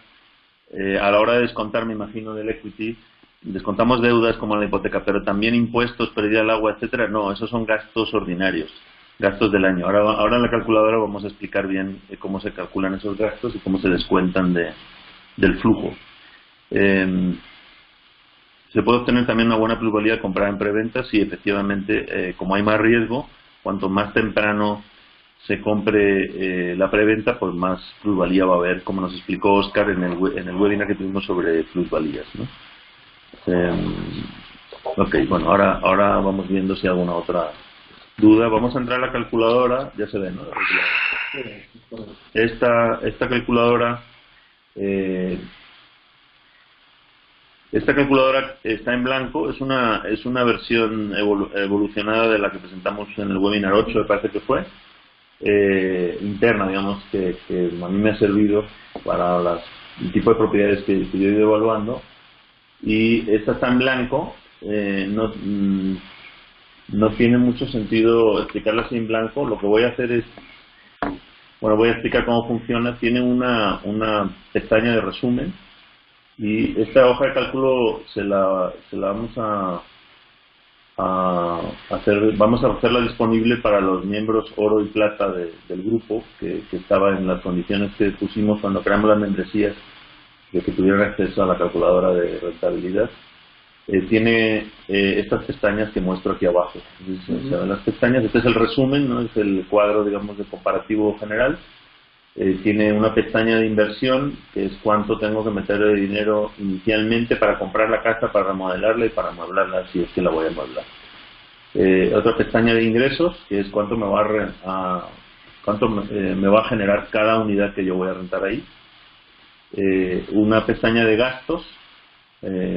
a la hora de descontar, me imagino, del equity, descontamos deudas como la hipoteca, pero también impuestos, pérdida del agua, etcétera. No, esos son gastos ordinarios, gastos del año. Ahora en la calculadora vamos a explicar bien cómo se calculan esos gastos y cómo se descuentan del flujo. Se puede obtener también una buena plusvalía comprada en preventa si efectivamente, como hay más riesgo, cuanto más temprano se compre la preventa, pues más plusvalía va a haber, como nos explicó Oscar en el webinar que tuvimos sobre plusvalías, ¿no? Ok, bueno, ahora vamos viendo si hay alguna otra duda. Vamos a entrar a la calculadora, ya se ve, ¿no? Esta calculadora está en blanco, es una versión evolucionada de la que presentamos en el webinar 8, me parece que fue, interna, digamos, que a mí me ha servido para el tipo de propiedades que yo he ido evaluando, y esta está en blanco. No tiene mucho sentido explicarla así en blanco. Lo que voy a hacer es, voy a explicar cómo funciona. Tiene una pestaña de resumen, y esta hoja de cálculo se la vamos a hacerla disponible para los miembros oro y plata del grupo, que estaba en las condiciones que pusimos cuando creamos las membresías, de que tuvieran acceso a la calculadora de rentabilidad. Tiene estas pestañas que muestro aquí abajo. Entonces, se ven las pestañas. Este es el resumen, ¿no? Es el cuadro, digamos, de comparativo general. Tiene una pestaña de inversión, que es cuánto tengo que meter de dinero inicialmente para comprar la casa, para remodelarla y para amueblarla, si es que la voy a amueblar. Otra pestaña de ingresos, que es cuánto me va a generar cada unidad que yo voy a rentar ahí. Una pestaña de gastos,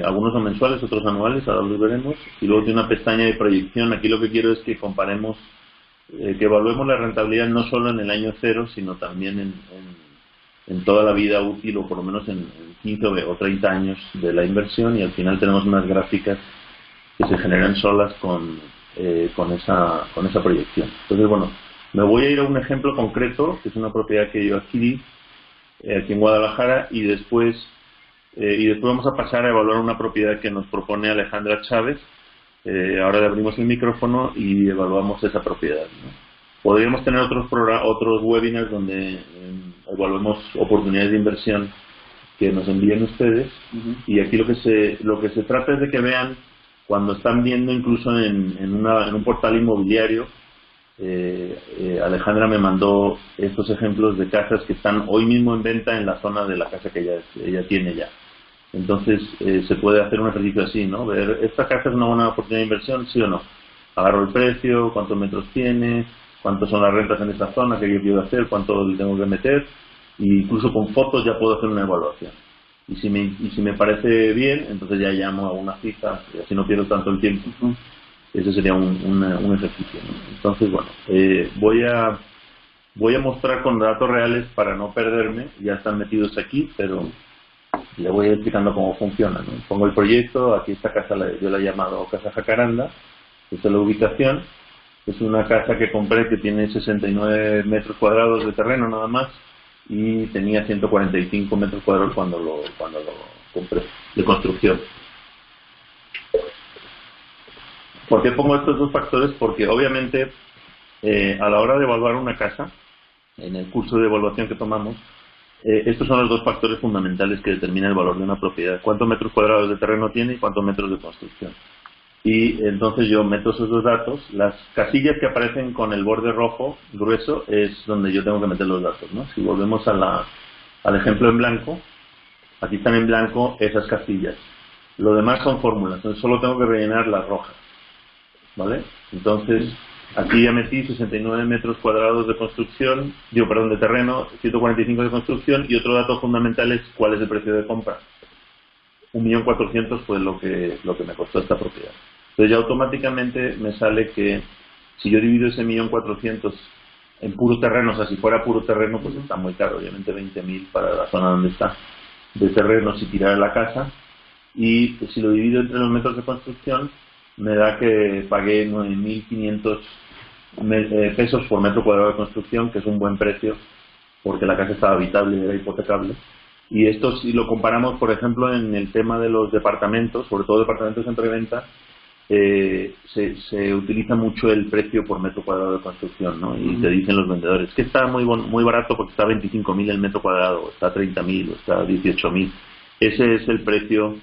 algunos son mensuales, otros anuales, ahora los veremos. Y luego tiene una pestaña de proyección. Aquí lo que quiero es que comparemos, que evaluemos la rentabilidad no solo en el año cero, sino también en toda la vida útil, o por lo menos en 15 o 30 años de la inversión, y al final tenemos unas gráficas que se generan solas con esa proyección. Entonces, bueno, me voy a ir a un ejemplo concreto, que es una propiedad que yo adquirí aquí en Guadalajara, y después vamos a pasar a evaluar una propiedad que nos propone Alejandra Chávez. Ahora le abrimos el micrófono y evaluamos esa propiedad, ¿no? Podríamos tener otros webinars donde evaluemos oportunidades de inversión que nos envíen ustedes, y aquí lo que se trata es de que vean, cuando están viendo incluso en un portal inmobiliario, Alejandra me mandó estos ejemplos de casas que están hoy mismo en venta en la zona de la casa que ella tiene ya. Entonces se puede hacer un ejercicio así, ¿no? Ver, ¿esta casa es una buena oportunidad de inversión? ¿Sí o no? Agarro el precio, cuántos metros tiene, cuántos son las rentas en esta zona, qué yo quiero hacer, cuánto le tengo que meter, e incluso con fotos ya puedo hacer una evaluación. Y si me parece bien, entonces ya llamo a una cita, y así no pierdo tanto el tiempo. Ese sería un ejercicio, ¿no? Entonces, bueno, voy a mostrar con datos reales para no perderme. Ya están metidos aquí, pero le voy explicando cómo funciona, ¿no? Pongo el proyecto, aquí esta casa yo la he llamado Casa Jacaranda. Esta es la ubicación. Es una casa que compré que tiene 69 metros cuadrados de terreno nada más y tenía 145 metros cuadrados cuando lo compré, de construcción. ¿Por qué pongo estos dos factores? Porque obviamente a la hora de evaluar una casa, en el curso de evaluación que tomamos, estos son los dos factores fundamentales que determinan el valor de una propiedad. ¿Cuántos metros cuadrados de terreno tiene y cuántos metros de construcción? Y entonces yo meto esos dos datos. Las casillas que aparecen con el borde rojo grueso es donde yo tengo que meter los datos, ¿no? Si volvemos al ejemplo en blanco, aquí están en blanco esas casillas. Lo demás son fórmulas, entonces solo tengo que rellenar las rojas, ¿vale? Entonces aquí ya metí 69 metros cuadrados de construcción, de terreno, 145 de construcción, y otro dato fundamental es cuál es el precio de compra. 1.400.000 fue lo que me costó esta propiedad. Entonces ya automáticamente me sale que si yo divido ese 1.400.000 en puro terreno, o sea, si fuera puro terreno, pues está muy caro, obviamente 20.000 para la zona donde está, de terreno si tirara la casa, y si lo divido entre los metros de construcción, me da que pagué 9.500 pesos por metro cuadrado de construcción, que es un buen precio, porque la casa estaba habitable y era hipotecable. Y esto, si lo comparamos, por ejemplo, en el tema de los departamentos, sobre todo departamentos en preventa, se utiliza mucho el precio por metro cuadrado de construcción, ¿no? Y te dicen los vendedores que está muy barato porque está 25.000 el metro cuadrado, o está 30.000, o está 18.000. Ese es el precio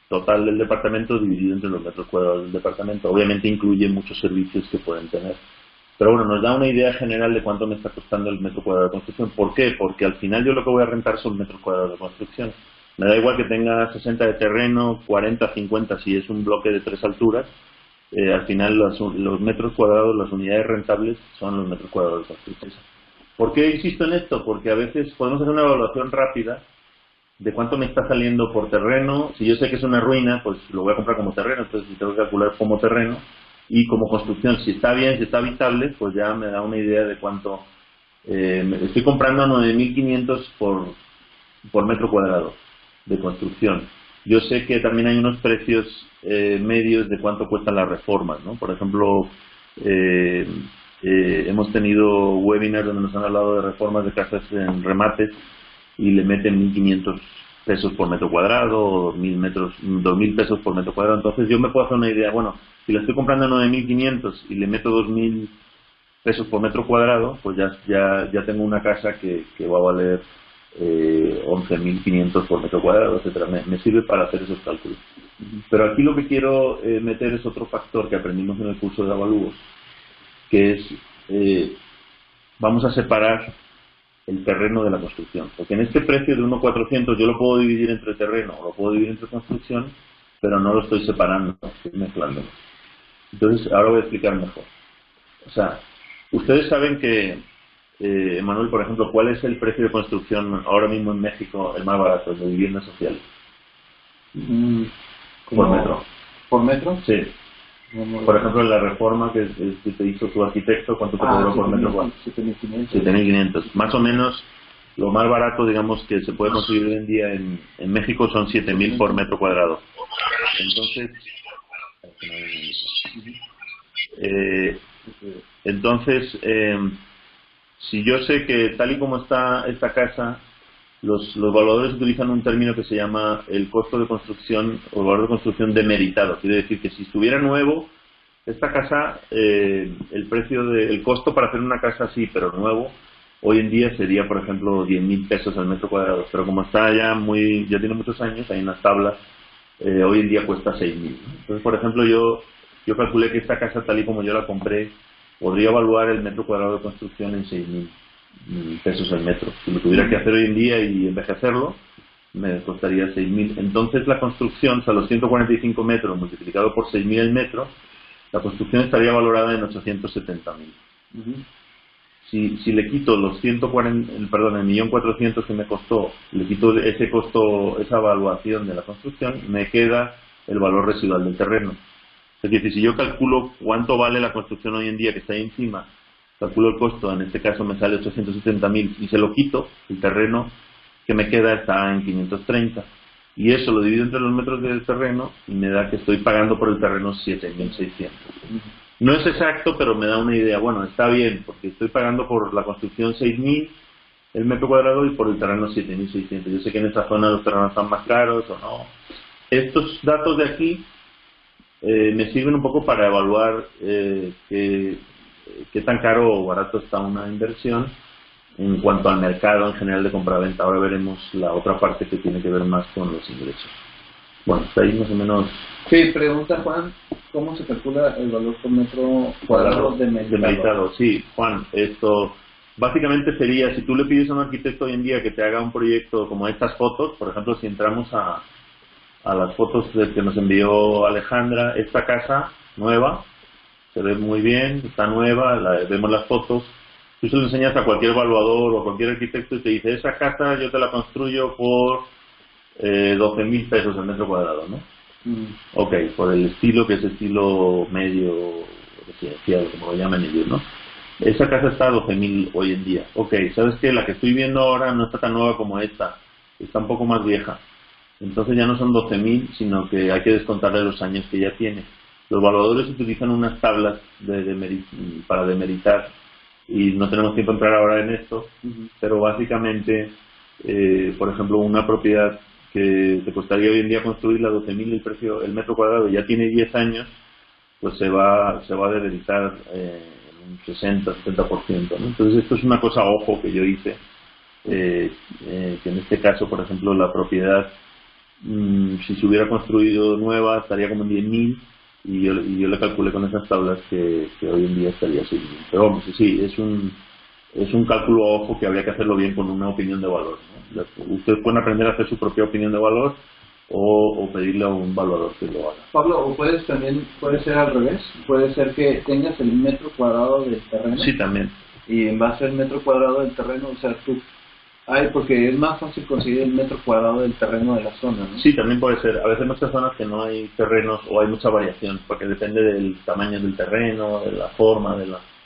total del departamento dividido entre los metros cuadrados del departamento. Obviamente incluye muchos servicios que pueden tener. Pero bueno, nos da una idea general de cuánto me está costando el metro cuadrado de construcción. ¿Por qué? Porque al final yo lo que voy a rentar son metros cuadrados de construcción. Me da igual que tenga 60 de terreno, 40, 50 si es un bloque de 3 alturas. Al final los metros cuadrados, las unidades rentables son los metros cuadrados de construcción. ¿Por qué insisto en esto? Porque a veces podemos hacer una evaluación rápida de cuánto me está saliendo por terreno. Si yo sé que es una ruina, pues lo voy a comprar como terreno, entonces si tengo que calcular como terreno. Y como construcción, si está bien, si está habitable, pues ya me da una idea de cuánto. Estoy comprando a 9.500 por metro cuadrado de construcción. Yo sé que también hay unos precios medios de cuánto cuestan las reformas, ¿no? Por ejemplo, hemos tenido webinars donde nos han hablado de reformas de casas en remates y le meten 1.500 pesos por metro cuadrado o 2.000 pesos por metro cuadrado. Entonces yo me puedo hacer una idea, bueno, si la estoy comprando a 9.500 y le meto 2.000 pesos por metro cuadrado, pues ya tengo una casa que va a valer 11.500 por metro cuadrado, etcétera. Me sirve para hacer esos cálculos. Pero aquí lo que quiero meter es otro factor que aprendimos en el curso de avalúos, que es, vamos a separar el terreno de la construcción, porque en este precio de 1.400 yo lo puedo dividir entre terreno o lo puedo dividir entre construcción, pero no lo estoy separando, estoy mezclándolo. Entonces ahora voy a explicar mejor. O sea, ustedes saben que, Manuel, por ejemplo, ¿cuál es el precio de construcción ahora mismo en México, el más barato, el de vivienda social? Por metro. ¿Por metro? Sí. Por ejemplo, en la reforma que te hizo tu arquitecto, ¿cuánto te cobró por metro? 7.500. 7.500. Más o menos, lo más barato, digamos, que se puede conseguir hoy en día en México son 7.000 por metro cuadrado. Entonces, si yo sé que tal y como está esta casa, los evaluadores utilizan un término que se llama el costo de construcción o el valor de construcción demeritado. Quiere decir que si estuviera nuevo, esta casa, el costo para hacer una casa así, pero nuevo, hoy en día sería, por ejemplo, 10.000 pesos al metro cuadrado. Pero como está ya tiene muchos años, hay unas tablas, hoy en día cuesta 6.000. Entonces, por ejemplo, yo calculé que esta casa, tal y como yo la compré, podría evaluar el metro cuadrado de construcción en 6.000 pesos el metro. Si lo tuviera que hacer hoy en día y envejecerlo, me costaría 6.000. Entonces la construcción, o sea, los 145 metros multiplicado por 6.000 el metro, la construcción estaría valorada en 870.000. Si le quito los 140, perdón, el 1.400.000 que me costó, le quito ese costo, esa evaluación de la construcción, me queda el valor residual del terreno. Es decir, si yo calculo cuánto vale la construcción hoy en día que está ahí encima, calculo el costo, en este caso me sale 870.000 y se lo quito, el terreno que me queda está en 530. Y eso lo divido entre los metros del terreno y me da que estoy pagando por el terreno 7.600. No es exacto, pero me da una idea. Bueno, está bien, porque estoy pagando por la construcción 6.000 el metro cuadrado y por el terreno 7.600. Yo sé que en esa zona los terrenos están más caros o no. Estos datos de aquí me sirven un poco para evaluar qué tan caro o barato está una inversión en cuanto al mercado en general de compraventa. Ahora veremos la otra parte que tiene que ver más con los ingresos. Bueno, está ahí más o menos. Sí, pregunta Juan, ¿cómo se calcula el valor por metro cuadrado de meditado? Sí, Juan, esto básicamente sería, si tú le pides a un arquitecto hoy en día que te haga un proyecto como estas fotos, por ejemplo, si entramos a las fotos que nos envió Alejandra, esta casa nueva, se ve muy bien, está nueva, vemos las fotos. Tú se lo enseñas a cualquier evaluador o a cualquier arquitecto y te dice, esa casa yo te la construyo por 12.000 pesos el metro cuadrado, ¿no? Ok, por el estilo, que es estilo medio residencial, como lo llaman ellos, ¿no? Esa casa está a 12.000 hoy en día. Ok, ¿sabes qué? La que estoy viendo ahora no está tan nueva como esta, está un poco más vieja. Entonces ya no son 12.000, sino que hay que descontarle los años que ya tiene. Los evaluadores utilizan unas tablas para demeritar, y no tenemos tiempo de entrar ahora en esto, pero básicamente, por ejemplo, una propiedad que te costaría hoy en día construirla 12.000 el metro cuadrado, ya tiene 10 años, pues se va a demeritar en un 60-70%, ¿no? Entonces esto es una cosa a ojo que yo hice, que en este caso, por ejemplo, la propiedad, si se hubiera construido nueva, estaría como en 10.000, y yo le calculé con esas tablas que hoy en día estaría así. Pero vamos, sí, es un cálculo a ojo que habría que hacerlo bien con una opinión de valor, ¿no? Ustedes pueden aprender a hacer su propia opinión de valor o pedirle a un evaluador que lo haga. Pablo, o puede ser al revés, puede ser que tengas el metro cuadrado del terreno. Sí, también. Y en base al metro cuadrado del terreno, o sea, porque es más fácil conseguir el metro cuadrado del terreno de la zona, ¿no? Sí, también puede ser. A veces en muchas zonas que no hay terrenos o hay mucha variación, porque depende del tamaño del terreno, de la forma,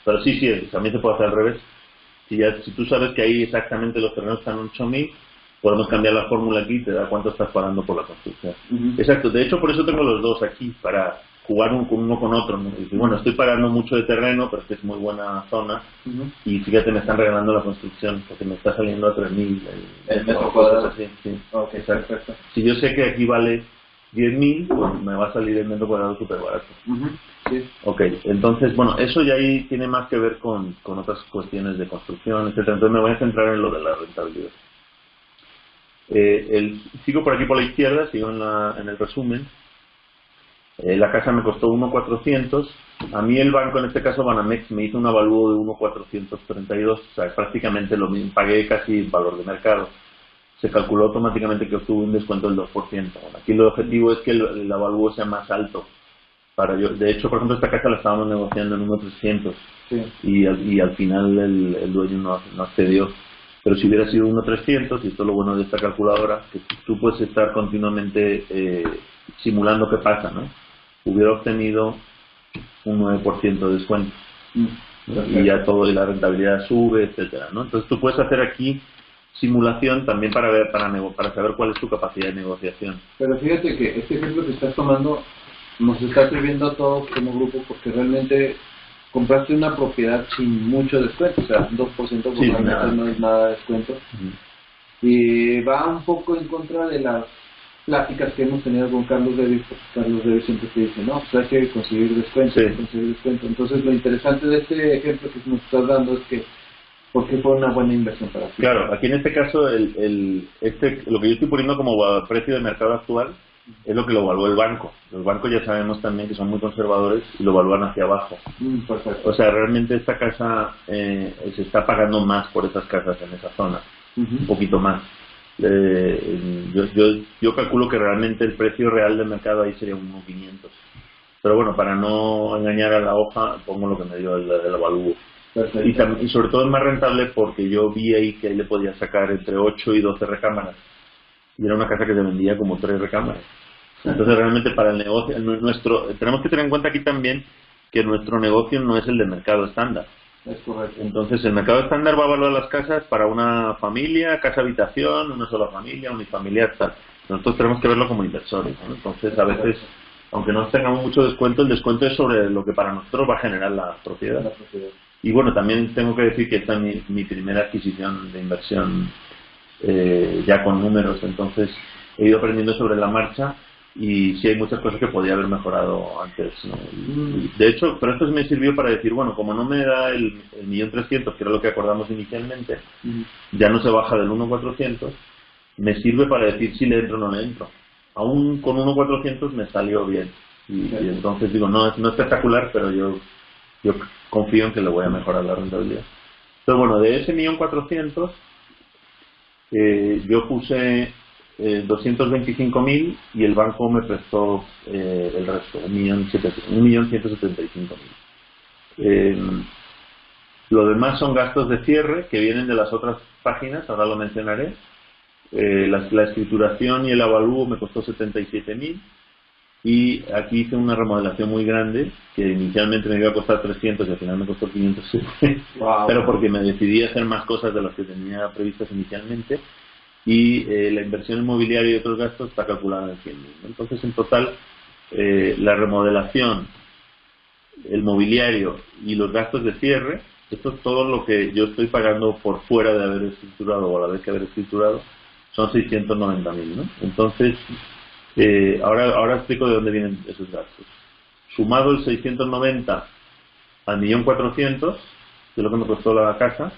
pero sí, también se puede hacer al revés. Si tú sabes que ahí exactamente los terrenos están en 8.000, podemos cambiar la fórmula aquí y te da cuánto estás pagando por la construcción. Exacto. De hecho, por eso tengo los dos aquí, para jugar uno con otro, ¿no? Y decir, bueno, estoy pagando mucho de terreno, pero es que es muy buena zona, y fíjate, me están regalando la construcción, porque me está saliendo a 3.000 el metro cuadrado. Así, sí. Okay, perfecto. Si yo sé que aquí vale 10.000, pues me va a salir el metro cuadrado súper barato. Sí. Ok, entonces, bueno, eso ya ahí tiene más que ver con otras cuestiones de construcción, etcétera. Entonces me voy a centrar en lo de la rentabilidad. Sigo por aquí por la izquierda, sigo en el resumen. La casa me costó 1.400. A mí el banco, en este caso Banamex, me hizo un avalúo de 1.432. O sea, es prácticamente lo mismo. Pagué casi el valor de mercado. Se calculó automáticamente que obtuve un descuento del 2%. Bueno, aquí el objetivo es que el avalúo sea más alto. De hecho, por ejemplo, esta casa la estábamos negociando en 1.300. Sí. Y al final el dueño no accedió. Pero si hubiera sido 1.300, y esto es lo bueno de esta calculadora, que tú puedes estar continuamente simulando qué pasa, ¿no? Hubiera obtenido un 9% de descuento. Y ya todo, y la rentabilidad sube, etcétera, ¿no? Entonces tú puedes hacer aquí simulación también para saber cuál es tu capacidad de negociación. Pero fíjate que este ejemplo que estás tomando nos está sirviendo a todos como grupo, porque realmente compraste una propiedad sin mucho descuento, o sea, 2% por no es nada de descuento. Y va un poco en contra de las pláticas que hemos tenido con Carlos Davis, porque Carlos Davis siempre te dice, no, pues hay que conseguir descuento, Entonces lo interesante de este ejemplo que nos estás dando es que porque fue una buena inversión para ti. Claro, aquí en este caso lo que yo estoy poniendo como precio de mercado actual es lo que lo evalúa el banco. Los bancos ya sabemos también que son muy conservadores y lo evalúan hacia abajo. Perfecto. O sea, realmente esta casa se está pagando más por estas casas en esa zona, un poquito más. Yo calculo que realmente el precio real del mercado ahí sería unos 500. Pero bueno, para no engañar a la hoja, pongo lo que me dio el avalúo. Y sobre todo es más rentable porque yo vi ahí que ahí le podía sacar entre 8 y 12 recámaras. Y era una casa que se vendía como 3 recámaras. Entonces realmente para el negocio, tenemos que tener en cuenta aquí también que nuestro negocio no es el de mercado estándar. Es correcto. Entonces el mercado estándar va a evaluar las casas para una familia, casa habitación, una sola familia, unifamiliar, tal. Nosotros tenemos que verlo como inversores, ¿no? Entonces a veces, aunque no tengamos mucho descuento, el descuento es sobre lo que para nosotros va a generar la propiedad. Y bueno, también tengo que decir que esta es mi primera adquisición de inversión ya con números, entonces he ido aprendiendo sobre la marcha y sí hay muchas cosas que podía haber mejorado antes, ¿no? De hecho, pero esto me sirvió para decir, bueno, como no me da el 1.300.000, que era lo que acordamos inicialmente, ya no se baja del 1.400.000, me sirve para decir si le entro o no le entro. Aún con 1.400.000 me salió bien y entonces digo, no es espectacular, pero yo confío en que le voy a mejorar la rentabilidad. Pero bueno, de ese 1.400.000 yo puse 225.000 y el banco me prestó el resto, 1.175.000. Lo demás son gastos de cierre que vienen de las otras páginas, ahora lo mencionaré. La escrituración y el avalúo me costó 77.000 y aquí hice una remodelación muy grande que inicialmente me iba a costar 300 y al final me costó 500. Wow. Pero porque me decidí a hacer más cosas de las que tenía previstas inicialmente y la inversión inmobiliaria y otros gastos está calculada en 100.000. Entonces en total la remodelación, el mobiliario y los gastos de cierre, esto es todo lo que yo estoy pagando por fuera de haber escriturado o a la vez que haber escriturado, son 690.000, ¿no? Entonces ahora explico de dónde vienen esos gastos. Sumado el 690 al 1.400.000, que es lo que me costó la casa,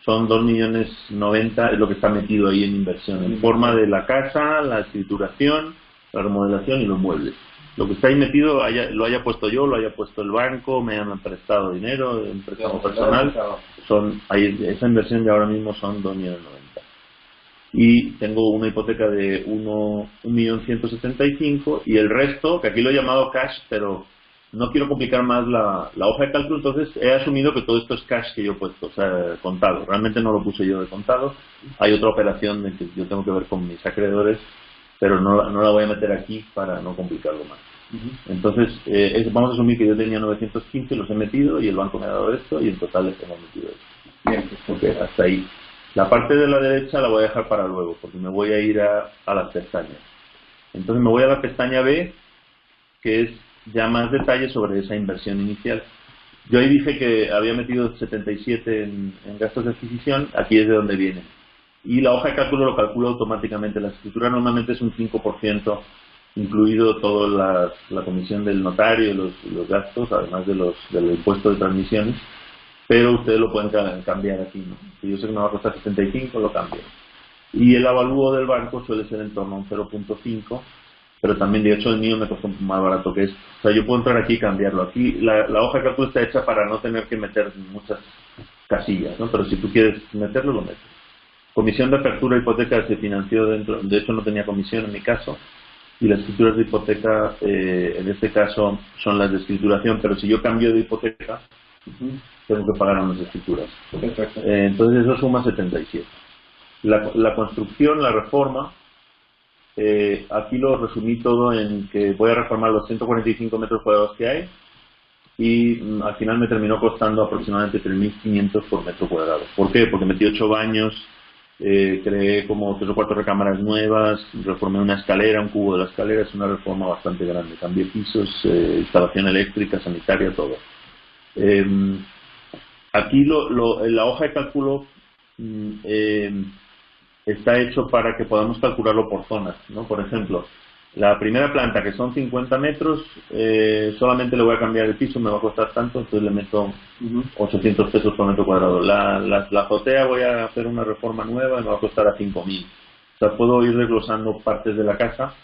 son 2.090.000, es lo que está metido ahí en inversión, en forma de la casa, la escrituración, la remodelación y los muebles. Lo que está ahí metido, lo haya puesto yo, lo haya puesto el banco, me han prestado dinero, un préstamo personal, esa inversión de ahora mismo son 2.090.000. Y tengo una hipoteca de 1.175.000 y el resto, que aquí lo he llamado cash, pero no quiero complicar más la hoja de cálculo, entonces he asumido que todo esto es cash que yo he puesto, o sea, contado. Realmente no lo puse yo de contado. Hay otra operación de que yo tengo que ver con mis acreedores, pero no la voy a meter aquí para no complicarlo más. Entonces, vamos a asumir que yo tenía 915, los he metido y el banco me ha dado esto y en total les hemos metido esto. Bien, okay, hasta ahí. La parte de la derecha la voy a dejar para luego, porque me voy a ir a las pestañas. Entonces me voy a la pestaña B, que es ya más detalles sobre esa inversión inicial. Yo ahí dije que había metido 77 en gastos de adquisición, aquí es de donde viene. Y la hoja de cálculo lo calcula automáticamente. La escritura normalmente es un 5%, incluido toda la comisión del notario, los gastos, además del impuesto de transmisiones. Pero ustedes lo pueden cambiar aquí, ¿no? Si yo sé que me va a costar 75, lo cambio. Y el avalúo del banco suele ser en torno a un 0.5, pero también de hecho el mío me costó más barato que esto. O sea, yo puedo entrar aquí y cambiarlo. Aquí la hoja de cálculo está hecha para no tener que meter muchas casillas, ¿no? Pero si tú quieres meterlo, lo metes. Comisión de apertura hipoteca se financió dentro, de hecho no tenía comisión en mi caso. Y las escrituras de hipoteca, en este caso, son las de escrituración, pero si yo cambio de hipoteca, tengo que pagar unas escrituras. Entonces eso suma 77. La construcción, la reforma, aquí lo resumí todo en que voy a reformar los 145 metros cuadrados que hay y al final me terminó costando aproximadamente 3.500 por metro cuadrado. ¿Por qué? Porque metí 8 baños, creé como 3 o 4 recámaras nuevas, reformé una escalera, un cubo de la escalera, es una reforma bastante grande. Cambié pisos, instalación eléctrica, sanitaria, todo. Aquí la hoja de cálculo está hecho para que podamos calcularlo por zonas, ¿no? Por ejemplo, la primera planta, que son 50 metros, solamente le voy a cambiar el piso, me va a costar tanto, entonces le meto 800 pesos por metro cuadrado. La azotea voy a hacer una reforma nueva y me va a costar a 5.000. O sea, puedo ir desglosando partes de la casa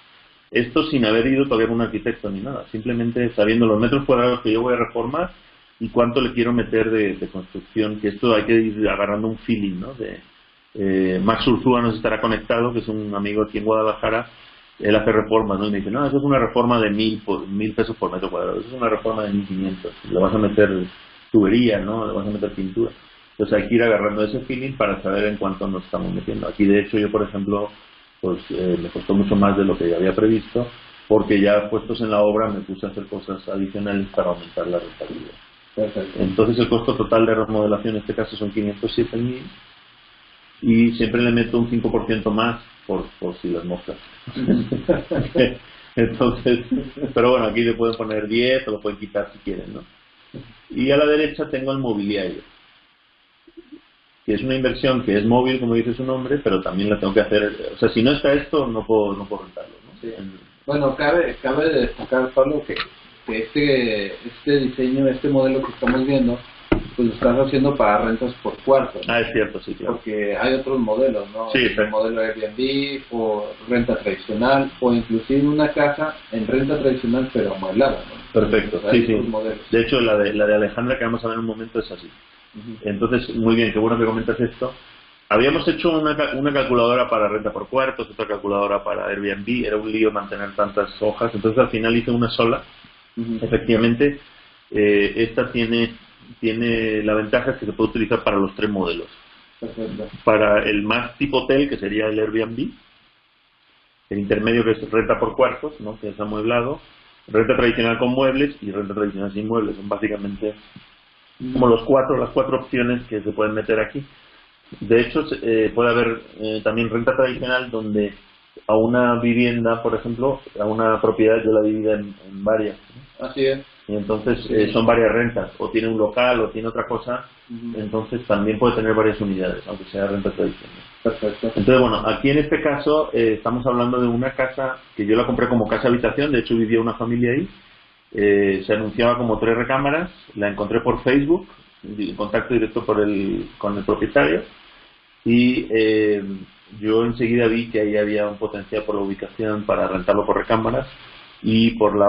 Esto sin haber ido todavía con un arquitecto ni nada, simplemente sabiendo los metros cuadrados que yo voy a reformar y cuánto le quiero meter de construcción, que esto hay que ir agarrando un feeling, ¿no? Max Urzúa nos estará conectado, que es un amigo aquí en Guadalajara. Él hace reformas, ¿no? Y me dice, no, eso es una reforma de 1.000 pesos por metro cuadrado, eso es una reforma de 1.500, le vas a meter tubería, ¿no? Le vas a meter pintura. Entonces hay que ir agarrando ese feeling para saber en cuánto nos estamos metiendo. Aquí de hecho yo, por ejemplo, pues me costó mucho más de lo que ya había previsto, porque ya puestos en la obra me puse a hacer cosas adicionales para aumentar la rentabilidad. Perfecto. Entonces el costo total de remodelación en este caso son 507.000 y siempre le meto un 5% más por si las moscas. Entonces, pero bueno, aquí le pueden poner 10 o lo pueden quitar si quieren, ¿no? Y a la derecha tengo el mobiliario, que es una inversión que es móvil, como dice su nombre, pero también la tengo que hacer. O sea, si no está esto, no puedo rentarlo, ¿no? Sí. Bueno, cabe destacar, Pablo, que este diseño, este modelo que estamos viendo, pues lo estás haciendo para rentas por cuarto, ¿no? Es cierto, sí, claro. Porque hay otros modelos, ¿no? Sí, el modelo Airbnb, o renta tradicional, o inclusive una casa en renta tradicional pero amueblada, ¿no? Perfecto, Hay sí. otros modelos. De hecho, la de Alejandra, que vamos a ver en un momento, es así. Entonces, muy bien, qué bueno que comentas esto. Habíamos hecho una calculadora para renta por cuartos, otra calculadora para Airbnb, era un lío mantener tantas hojas, entonces al final hice una sola. Efectivamente, esta tiene la ventaja es que se puede utilizar para los 3 modelos. Perfecto. Para el más tipo hotel, que sería el Airbnb, el intermedio, que es renta por cuartos, ¿no? Que es amueblado, renta tradicional con muebles y renta tradicional sin muebles. Son básicamente como las 4 opciones que se pueden meter aquí. De hecho, puede haber también renta tradicional, donde a una vivienda, por ejemplo, a una propiedad yo la divido en varias, ¿no? Así es. Y entonces son varias rentas, o tiene un local o tiene otra cosa, entonces también puede tener varias unidades, aunque sea renta tradicional. Perfecto. Entonces, bueno, aquí en este caso estamos hablando de una casa que yo la compré como casa habitación, de hecho vivía una familia ahí, se anunciaba como 3 recámaras, la encontré por Facebook, en contacto directo con el propietario, y yo enseguida vi que ahí había un potencial por la ubicación para rentarlo por recámaras y por la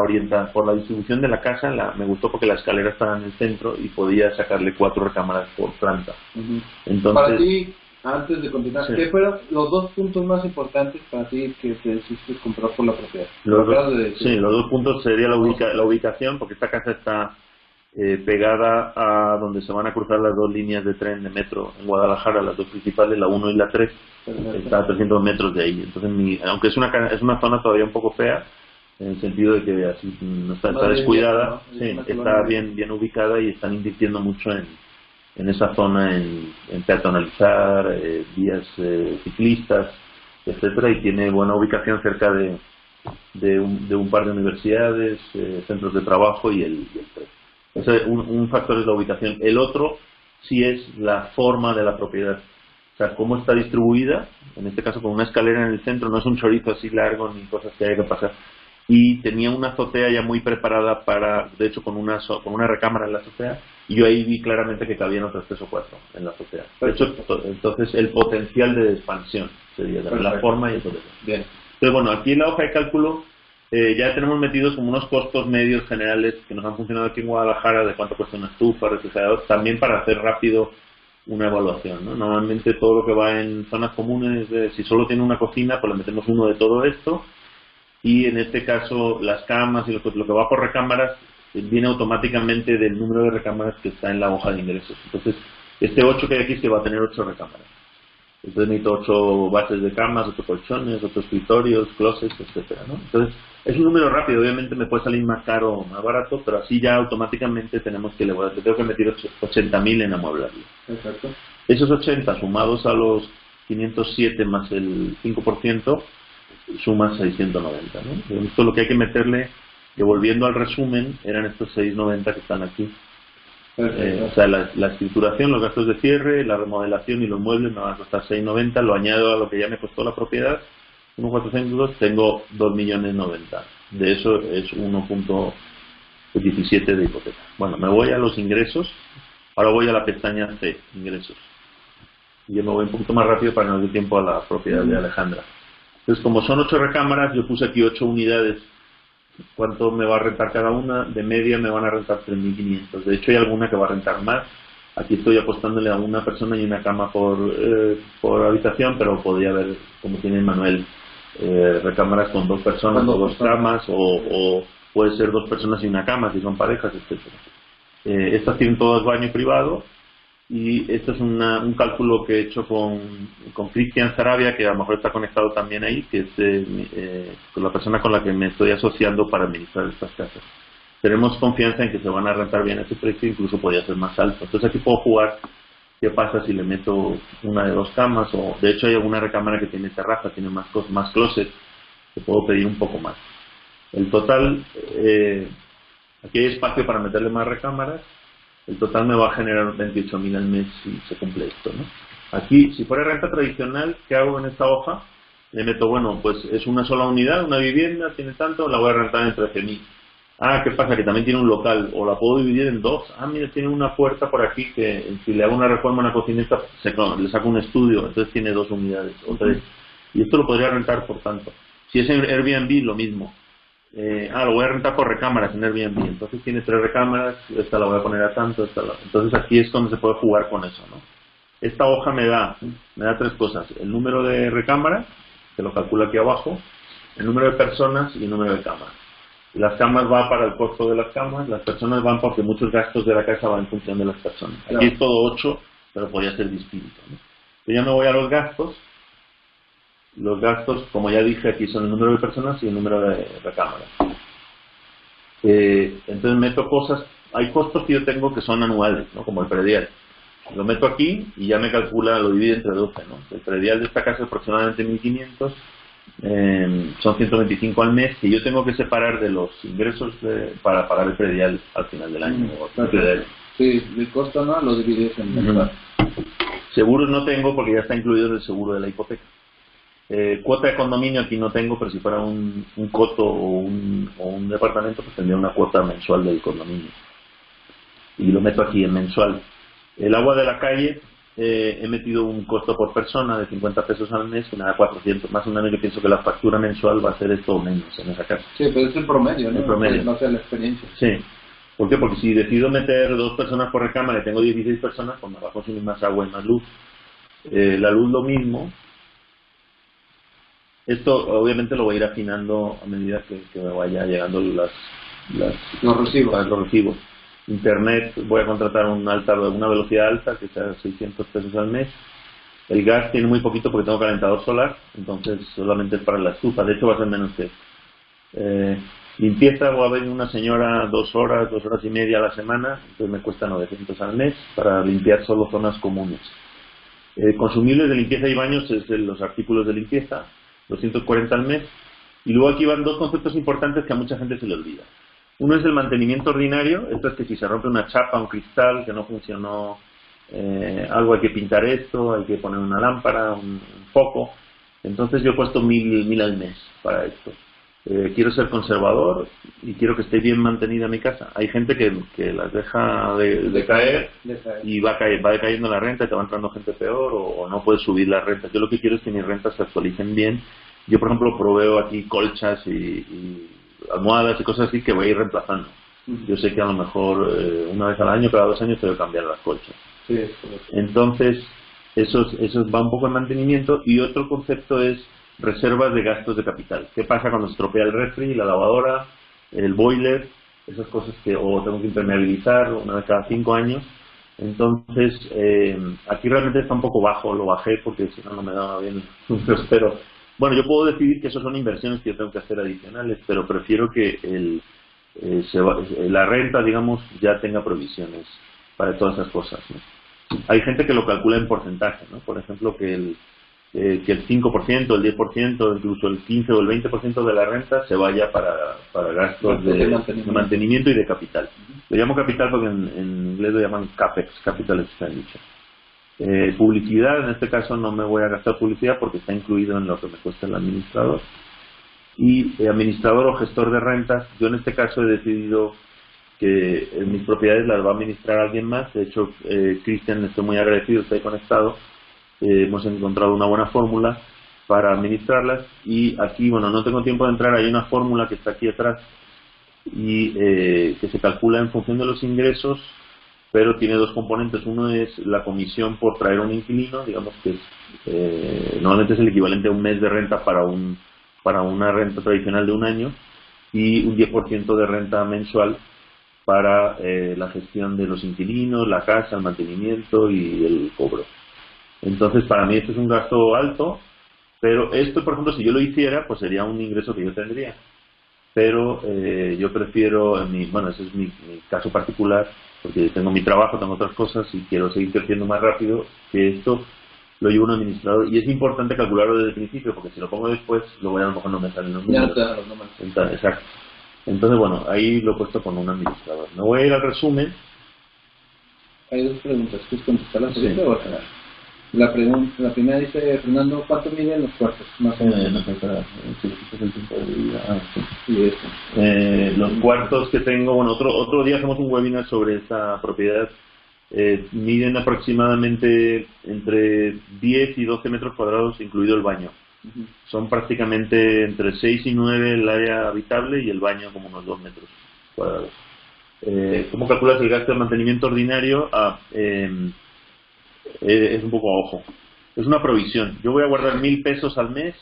distribución de la casa. Me gustó porque la escalera estaba en el centro y podía sacarle 4 recámaras por planta. Entonces, para ti, antes de continuar, sí. ¿qué fueron los 2 puntos más importantes para ti que te decidiste comprar por la propiedad? Los 2 puntos sería la ubicación, porque esta casa está pegada a donde se van a cruzar las 2 líneas de tren de metro en Guadalajara, las 2 principales, la 1 y la 3. Está a 300 metros de ahí. Entonces, aunque es una zona todavía un poco fea, en el sentido de que así no está descuidada, ¿no? Sí, está bien ubicada y están invirtiendo mucho en esa zona, en peatonalizar, vías ciclistas, etcétera, y tiene buena ubicación cerca de un par de universidades, centros de trabajo y el tren. Ese, un factor es la ubicación. El otro sí es la forma de la propiedad. O sea, cómo está distribuida, en este caso con una escalera en el centro, no es un chorizo así largo ni cosas que haya que pasar. Y tenía una azotea ya muy preparada de hecho con una recámara en la azotea, y yo ahí vi claramente que cabían otras 3 o 4 en la azotea. De hecho, entonces el potencial de expansión sería la forma y el potencial. Bien. Entonces, bueno, aquí en la hoja de cálculo ya tenemos metidos como unos costos medios generales que nos han funcionado aquí en Guadalajara, de cuánto cuesta una estufa, refrigerador, también para hacer rápido una evaluación, ¿no? Normalmente todo lo que va en zonas comunes, si solo tiene una cocina, pues le metemos uno de todo esto, y en este caso las camas y lo que va por recámaras viene automáticamente del número de recámaras que está en la hoja de ingresos. Entonces, este 8 que hay aquí se va a tener 8 recámaras. Entonces necesito 8 bases de camas, 8 colchones, 8 escritorios, closets, etcétera, ¿no? Entonces, es un número rápido, obviamente me puede salir más caro o más barato, pero así ya automáticamente tenemos que le tengo que meter 80.000 en amueblarlo. Exacto. Esos 80 sumados a los 507 más el 5%, suman 690, ¿no? Esto es lo que hay que meterle, que volviendo al resumen, eran estos 690 que están aquí. O sea, la escrituración, los gastos de cierre, la remodelación y los muebles me van a costar 690, lo añado a lo que ya me costó la propiedad, 1.402, tengo 2.090. De eso es 1.17 de hipoteca. Bueno, me voy a los ingresos, ahora voy a la pestaña C, ingresos. Y yo me voy un poquito más rápido para no dar tiempo a la propiedad de Alejandra. Entonces, como son 8 recámaras, yo puse aquí 8 unidades. ¿Cuánto me va a rentar cada una? De media me van a rentar 3.500. De hecho, hay alguna que va a rentar más. Aquí estoy apostándole a una persona y una cama por habitación, pero podría haber, como tiene Manuel, recámaras con 2 personas o 2 camas, o puede ser 2 personas y una cama si son parejas, etcétera. Estas tienen todas baño privado, y esto es un cálculo que he hecho con Cristian Sarabia, que a lo mejor está conectado también ahí, que es con la persona con la que me estoy asociando para administrar estas casas. Tenemos confianza en que se van a rentar bien a ese precio, incluso podría ser más alto. Entonces aquí puedo jugar qué pasa si le meto una de 2 camas, o de hecho hay alguna recámara que tiene terraza, tiene más closet, que puedo pedir un poco más. El total, aquí hay espacio para meterle más recámaras. El total me va a generar 28.000 al mes si se cumple esto, ¿no? Aquí, si fuera renta tradicional, ¿qué hago en esta hoja? Le meto, bueno, pues es una sola unidad, una vivienda, tiene tanto, la voy a rentar en 13.000. Ah, ¿qué pasa? Que también tiene un local, o la puedo dividir en 2. Ah, mira, tiene una puerta por aquí que si le hago una reforma a una cocineta, le saco un estudio, entonces tiene 2 unidades o 3. Y esto lo podría rentar por tanto. Si es en Airbnb, lo mismo. Lo voy a rentar por recámaras en Airbnb, entonces tiene 3 recámaras, esta la voy a poner a tanto, entonces aquí es donde se puede jugar con eso, ¿no? Esta hoja me da 3 cosas: el número de recámaras, que lo calculo aquí abajo, el número de personas y el número de camas. Las camas va para el costo de las camas, las personas van porque muchos gastos de la casa van en función de las personas. Aquí es todo 8, pero podría ser distinto, ¿no? Yo ya me voy a los gastos. Los gastos, como ya dije, aquí son el número de personas y el número de recámaras. Entonces meto cosas, hay costos que yo tengo que son anuales, ¿no? Como el predial. Lo meto aquí y ya me calcula, lo divide entre 12, ¿no? El predial de esta casa es aproximadamente 1.500, son 125 al mes, que yo tengo que separar de los ingresos para pagar el predial al final del año. Sí, el costo no lo divides en mensual. Seguros no tengo porque ya está incluido en el seguro de la hipoteca. Cuota de condominio aquí no tengo, pero si fuera un coto o un departamento, pues tendría una cuota mensual del condominio. Y lo meto aquí en mensual. El agua de la calle, he metido un costo por persona de 50 pesos al mes, que me da 400. Más o menos yo pienso que la factura mensual va a ser esto o menos en esa casa. Sí, pero es el promedio, ¿no? El promedio. No sea la experiencia. Sí. ¿Por qué? Porque si decido meter 2 personas por recámara y tengo 16 personas, pues me va a consumir más agua y más luz. La luz lo mismo. Esto obviamente lo voy a ir afinando a medida que me vaya llegando los recibos. Internet, voy a contratar una velocidad alta, que sea 600 pesos al mes. El gas tiene muy poquito porque tengo calentador solar, entonces solamente es para la estufa. De hecho va a ser menos que limpieza, voy a ver una señora 2 horas y media a la semana, entonces me cuesta 900 al mes para limpiar solo zonas comunes. Consumibles de limpieza y baños es de los artículos de limpieza, 240 al mes. Y luego aquí van 2 conceptos importantes que a mucha gente se le olvida. Uno es el mantenimiento ordinario. Esto es que si se rompe una chapa, un cristal que no funcionó, algo, hay que pintar esto, hay que poner una lámpara, un foco. Entonces yo he puesto 1.000 al mes para esto. Quiero ser conservador y quiero que esté bien mantenida mi casa. Hay gente que las deja de caer y va decayendo la renta y te va entrando gente peor, o no puedes subir la renta. Yo lo que quiero es que mis rentas se actualicen bien. Yo, por ejemplo, proveo aquí colchas y almohadas y cosas así que voy a ir reemplazando. Yo sé que a lo mejor una vez al año, cada 2 años, tengo que cambiar las colchas. Sí, entonces, eso va un poco en mantenimiento. Y otro concepto es reservas de gastos de capital. ¿Qué pasa cuando se estropea el refri, la lavadora, el boiler? Esas cosas que o tengo que impermeabilizar una vez cada 5 años. Entonces, aquí realmente está un poco bajo, lo bajé porque si no, no me daba bien. Pero bueno, yo puedo decidir que eso son inversiones que yo tengo que hacer adicionales, pero prefiero que la renta, digamos, ya tenga provisiones para todas esas cosas, ¿no? Hay gente que lo calcula en porcentaje, ¿no? Por ejemplo, que el 5%, el 10%, incluso el 15 o el 20% de la renta se vaya para gastos de mantenimiento y de capital. Lo llamo capital porque en inglés lo llaman CAPEX, Capital Expenditure. Publicidad, en este caso no me voy a gastar publicidad porque está incluido en lo que me cuesta el administrador. Y administrador o gestor de rentas, yo en este caso he decidido que mis propiedades las va a administrar alguien más. De hecho, Cristian, estoy muy agradecido, estoy conectado. Hemos encontrado una buena fórmula. para administrarlas. Y aquí, bueno, no tengo tiempo de entrar, hay una fórmula que está aquí atrás y que se calcula en función de los ingresos, pero tiene dos componentes. Uno es la comisión por traer un inquilino, digamos que normalmente es el equivalente a un mes de renta para una renta tradicional de un año, y un 10% de renta mensual para la gestión de los inquilinos, la casa, el mantenimiento y el cobro. Entonces, para mí esto es un gasto alto, pero esto, por ejemplo, si yo lo hiciera, pues sería un ingreso que yo tendría. Pero yo prefiero, bueno, ese es mi caso particular, porque tengo mi trabajo, tengo otras cosas y quiero seguir creciendo más rápido, que esto lo lleva un administrador. Y es importante calcularlo desde el principio, porque si lo pongo después, luego ya a lo mejor no me salen los números. Exacto. Entonces, bueno, ahí lo he puesto con un administrador. Me voy a ir al resumen. Hay dos preguntas. ¿Quieres contestarlas ahorita o acá? La primera dice, Fernando, ¿cuánto miden los cuartos? Más o menos. Los cuartos que tengo, bueno, otro día hacemos un webinar sobre esta propiedad. Miden aproximadamente entre 10 y 12 metros cuadrados, incluido el baño. Son prácticamente entre 6 y 9 el área habitable y el baño como unos 2 metros cuadrados. ¿Cómo calculas el gasto de mantenimiento ordinario? Es un poco a ojo. Es una provisión. Yo voy a guardar 1.000 pesos al mes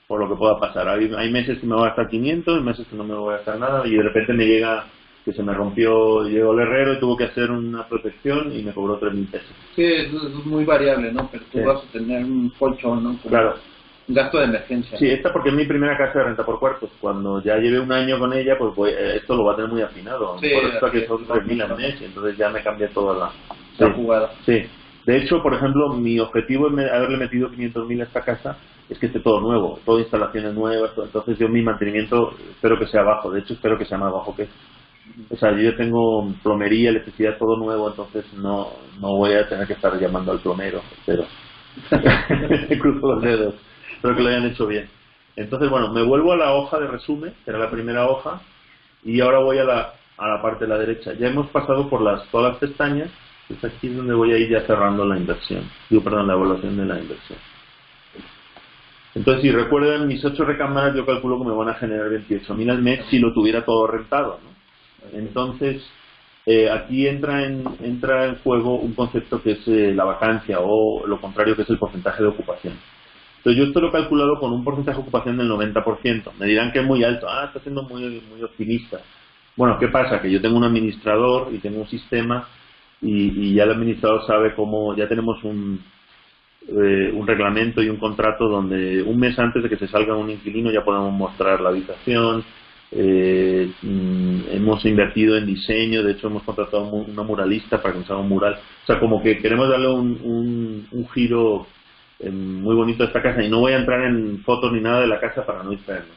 por lo que pueda pasar. Hay meses que me voy a gastar 500, hay meses que no me voy a gastar nada, y de repente me llega que se me rompió, llegó el herrero y tuvo que hacer una protección y me cobró 3.000 pesos. Sí, es muy variable, ¿no? Pero tú vas a tener un colchón, ¿no? Como claro. Un gasto de emergencia. Sí, esta porque es mi primera casa de renta por cuartos. Cuando ya lleve un año con ella, pues esto lo va a tener muy afinado. Sí, por esto que son 3.000 al mes, y entonces ya me cambia toda la jugada. Sí. De hecho, por ejemplo, mi objetivo en haberle metido 500.000 a esta casa es que esté todo nuevo, todo instalaciones nuevas. Entonces yo mi mantenimiento espero que sea bajo. De hecho, espero que sea más bajo que esto. O sea, yo tengo plomería, electricidad, todo nuevo, entonces no voy a tener que estar llamando al plomero, pero cruzo los dedos. Espero que lo hayan hecho bien. Entonces, bueno, me vuelvo a la hoja de resumen, que era la primera hoja, y ahora voy a la parte de la derecha. Ya hemos pasado por todas las pestañas, pues aquí es donde voy a ir ya cerrando la inversión. La evaluación de la inversión. Entonces, si recuerdan, mis 8 recámaras yo calculo que me van a generar 28.000 al mes si lo tuviera todo rentado, ¿no? Entonces, aquí entra en juego un concepto que es la vacancia, o lo contrario, que es el porcentaje de ocupación. Entonces yo esto lo he calculado con un porcentaje de ocupación del 90%. Me dirán que es muy alto. Está siendo muy optimista. Bueno, ¿qué pasa? Que yo tengo un administrador y tengo un sistema y ya el administrador sabe cómo. Ya tenemos un reglamento y un contrato donde un mes antes de que se salga un inquilino ya podemos mostrar la habitación. Hemos invertido en diseño. De hecho hemos contratado una muralista para que nos haga un mural. O sea, como que queremos darle un giro muy bonito a esta casa, y no voy a entrar en fotos ni nada de la casa para no distraernos,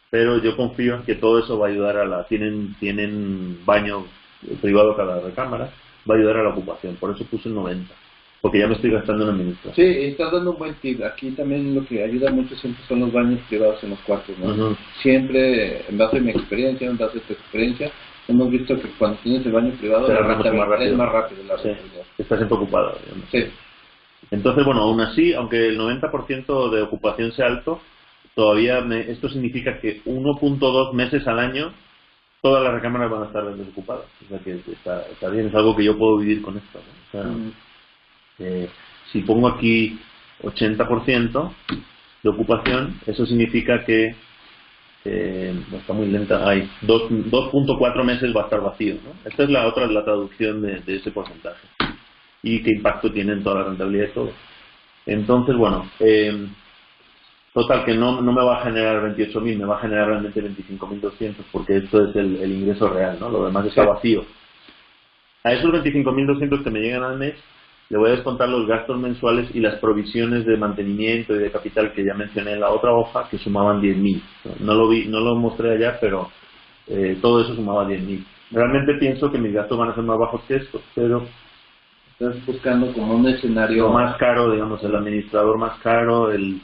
pero yo confío en que todo eso va a ayudar tienen baño privado cada recámara, va a ayudar a la ocupación. Por eso puse el 90, porque ya me estoy gastando en administración. Sí, estás dando un buen tip. Aquí también lo que ayuda mucho siempre son los baños privados en los cuartos, ¿no? Siempre, en base a mi experiencia, en base a tu experiencia, hemos visto que cuando tienes el baño privado es más rápido la rentabilidad. Estás siempre ocupado, digamos. Sí. Entonces, bueno, aún así, aunque el 90% de ocupación sea alto, todavía esto significa que 1.2 meses al año todas las recámaras van a estar desocupadas. O sea que está bien, es algo que yo puedo vivir con esto, ¿no? O sea, si pongo aquí 80% de ocupación, eso significa que está muy lenta, hay 2.4 meses va a estar vacío, ¿no? Esta es la traducción de ese porcentaje. Y qué impacto tiene en toda la rentabilidad de todo. Entonces, bueno, total que no me va a generar 28.000, me va a generar realmente 25.200, porque esto es el ingreso real, ¿no? Lo demás está vacío. A esos 25.200 que me llegan al mes, le voy a descontar los gastos mensuales y las provisiones de mantenimiento y de capital que ya mencioné en la otra hoja, que sumaban 10.000. No lo mostré allá, pero todo eso sumaba 10.000. Realmente pienso que mis gastos van a ser más bajos que esto, pero estás buscando como un escenario más caro, digamos, el administrador más caro, el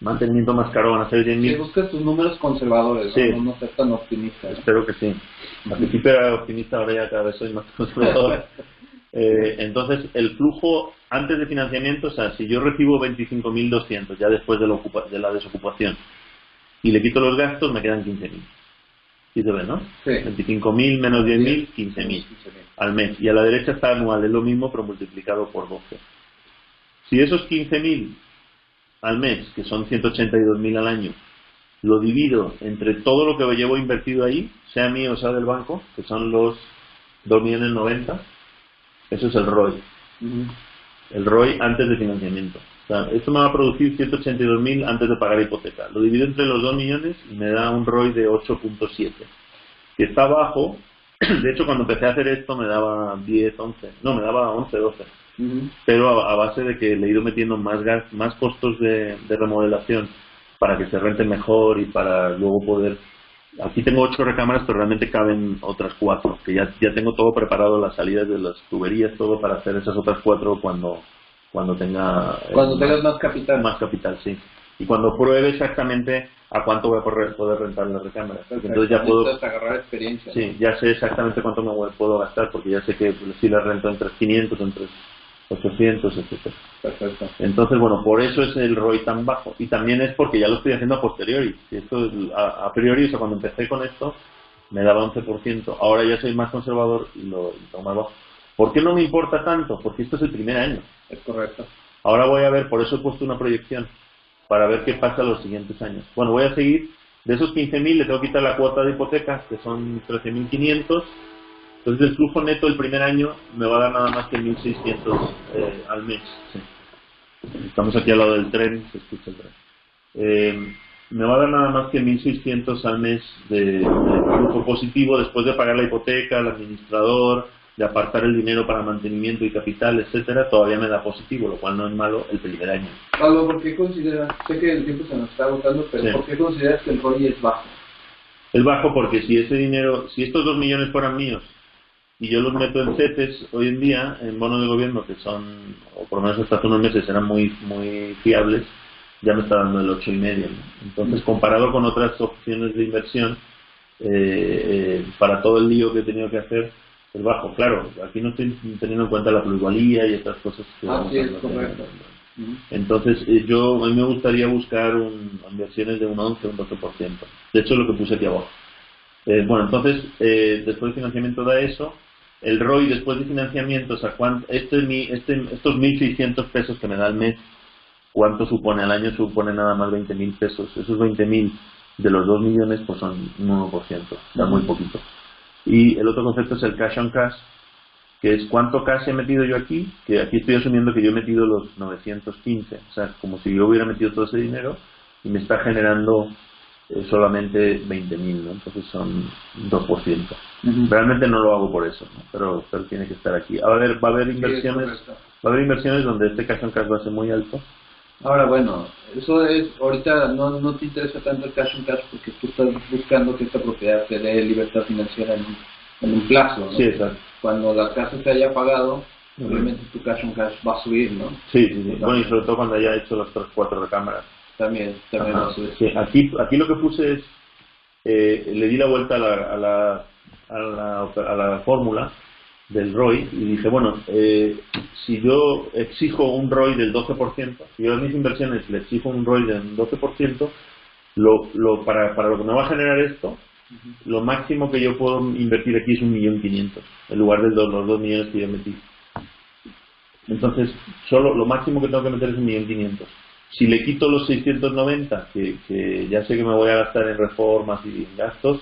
mantenimiento más caro, van a ser 10.000. Si buscas tus números conservadores, sí. No ser tan optimista, ¿no? Espero que sí. Al principio era optimista, ahora ya cada vez soy más conservador. Entonces, el flujo antes de financiamiento, o sea, si yo recibo 25.200 ya después de la desocupación y le quito los gastos, me quedan 15.000. ¿Sí se ve, no? Sí. 25.000 menos 10.000, 15.000 al mes. Y a la derecha está anual, es lo mismo, pero multiplicado por 12. Si esos 15.000 al mes, que son 182.000 al año, lo divido entre todo lo que llevo invertido ahí, sea mío o sea del banco, que son los 2.090.000, eso es el ROI. El ROI antes de financiamiento. O sea, esto me va a producir 182.000 antes de pagar hipoteca. Lo divido entre los 2 millones y me da un ROI de 8.7. Que está bajo. De hecho, cuando empecé a hacer esto me daba 10, 11. No, me daba 11, 12. Pero a base de que le he ido metiendo más costos de remodelación para que se rente mejor y para luego poder... Aquí tengo 8 recámaras, pero realmente caben otras 4, que ya tengo todo preparado, las salidas de las tuberías, todo para hacer esas otras 4 cuando tenga... tengas más capital. Más capital, sí. Y cuando pruebe exactamente a cuánto voy a poder rentar las recámaras. Entonces ya puedo... agarrar experiencia. Sí, ya sé exactamente cuánto me puedo gastar, porque ya sé que si las rento entre 500, entre 800, etc. Perfecto. Entonces, bueno, por eso es el ROI tan bajo. Y también es porque ya lo estoy haciendo a posteriori. Esto a priori, o sea, cuando empecé con esto, me daba 11%. Ahora ya soy más conservador y lo tengo más bajo. ¿Por qué no me importa tanto? Porque esto es el primer año. Es correcto. Ahora voy a ver, por eso he puesto una proyección, para ver qué pasa los siguientes años. Bueno, voy a seguir. De esos 15.000 le tengo que quitar la cuota de hipoteca, que son 13.500. Entonces el flujo neto el primer año me va a dar nada más que 1.600 al mes. Sí. Estamos aquí al lado del tren, se escucha el tren. Me va a dar nada más que 1.600 al mes de flujo positivo después de pagar la hipoteca, el administrador, de apartar el dinero para mantenimiento y capital, etcétera. Todavía me da positivo, lo cual no es malo el primer año. Pablo, ¿por qué consideras, sé que el tiempo se nos está agotando, pero sí, ¿por qué consideras que el ROI es bajo? Es bajo porque si ese dinero, si estos 2 millones fueran míos y yo los meto en CETES hoy en día, en bonos de gobierno que son, o por lo menos hasta hace unos meses eran muy fiables, ya me está dando el 8,5, ¿no? Entonces, comparado con otras opciones de inversión, para todo el lío que he tenido que hacer, es bajo. Claro, aquí no estoy teniendo en cuenta la plusvalía y otras cosas que vamos a hacer. Correcto. Entonces, a mí me gustaría buscar inversiones de un 11 o un 12%. De hecho, lo que puse aquí abajo. Bueno, entonces, después de financiamiento da eso. El ROI después de financiamiento, o sea, estos 1.600 pesos que me da al mes, ¿cuánto supone? Al año supone nada más 20.000 pesos. Esos 20.000 de los 2 millones pues son un 1%, da muy poquito. Y el otro concepto es el cash on cash, que es cuánto cash he metido yo aquí, que aquí estoy asumiendo que yo he metido los 915, o sea, como si yo hubiera metido todo ese dinero y me está generando solamente 20.000, ¿no? Entonces son 2%. Realmente no lo hago por eso, ¿no? Pero tiene que estar aquí. Va a haber inversiones donde este cash on cash va a ser muy alto. Ahora, bueno, eso es, ahorita no te interesa tanto el cash on cash porque tú estás buscando que esta propiedad te dé libertad financiera en un plazo, ¿no? Sí, exacto. Cuando la casa se haya pagado, obviamente tu cash on cash va a subir, ¿no? Sí. Bueno, y sobre todo cuando haya hecho las 4 recámaras. También va a subir. Sí, aquí lo que puse es, le di la vuelta a la fórmula del ROI y dije, bueno, si yo exijo un ROI del 12%, si yo a mis inversiones le exijo un ROI del 12%, para lo que me va a generar esto, lo máximo que yo puedo invertir aquí es 1.500.000, en lugar de los 2 millones que yo metí. Entonces, solo lo máximo que tengo que meter es 1.500.000. Si le quito los 690, que ya sé que me voy a gastar en reformas y en gastos,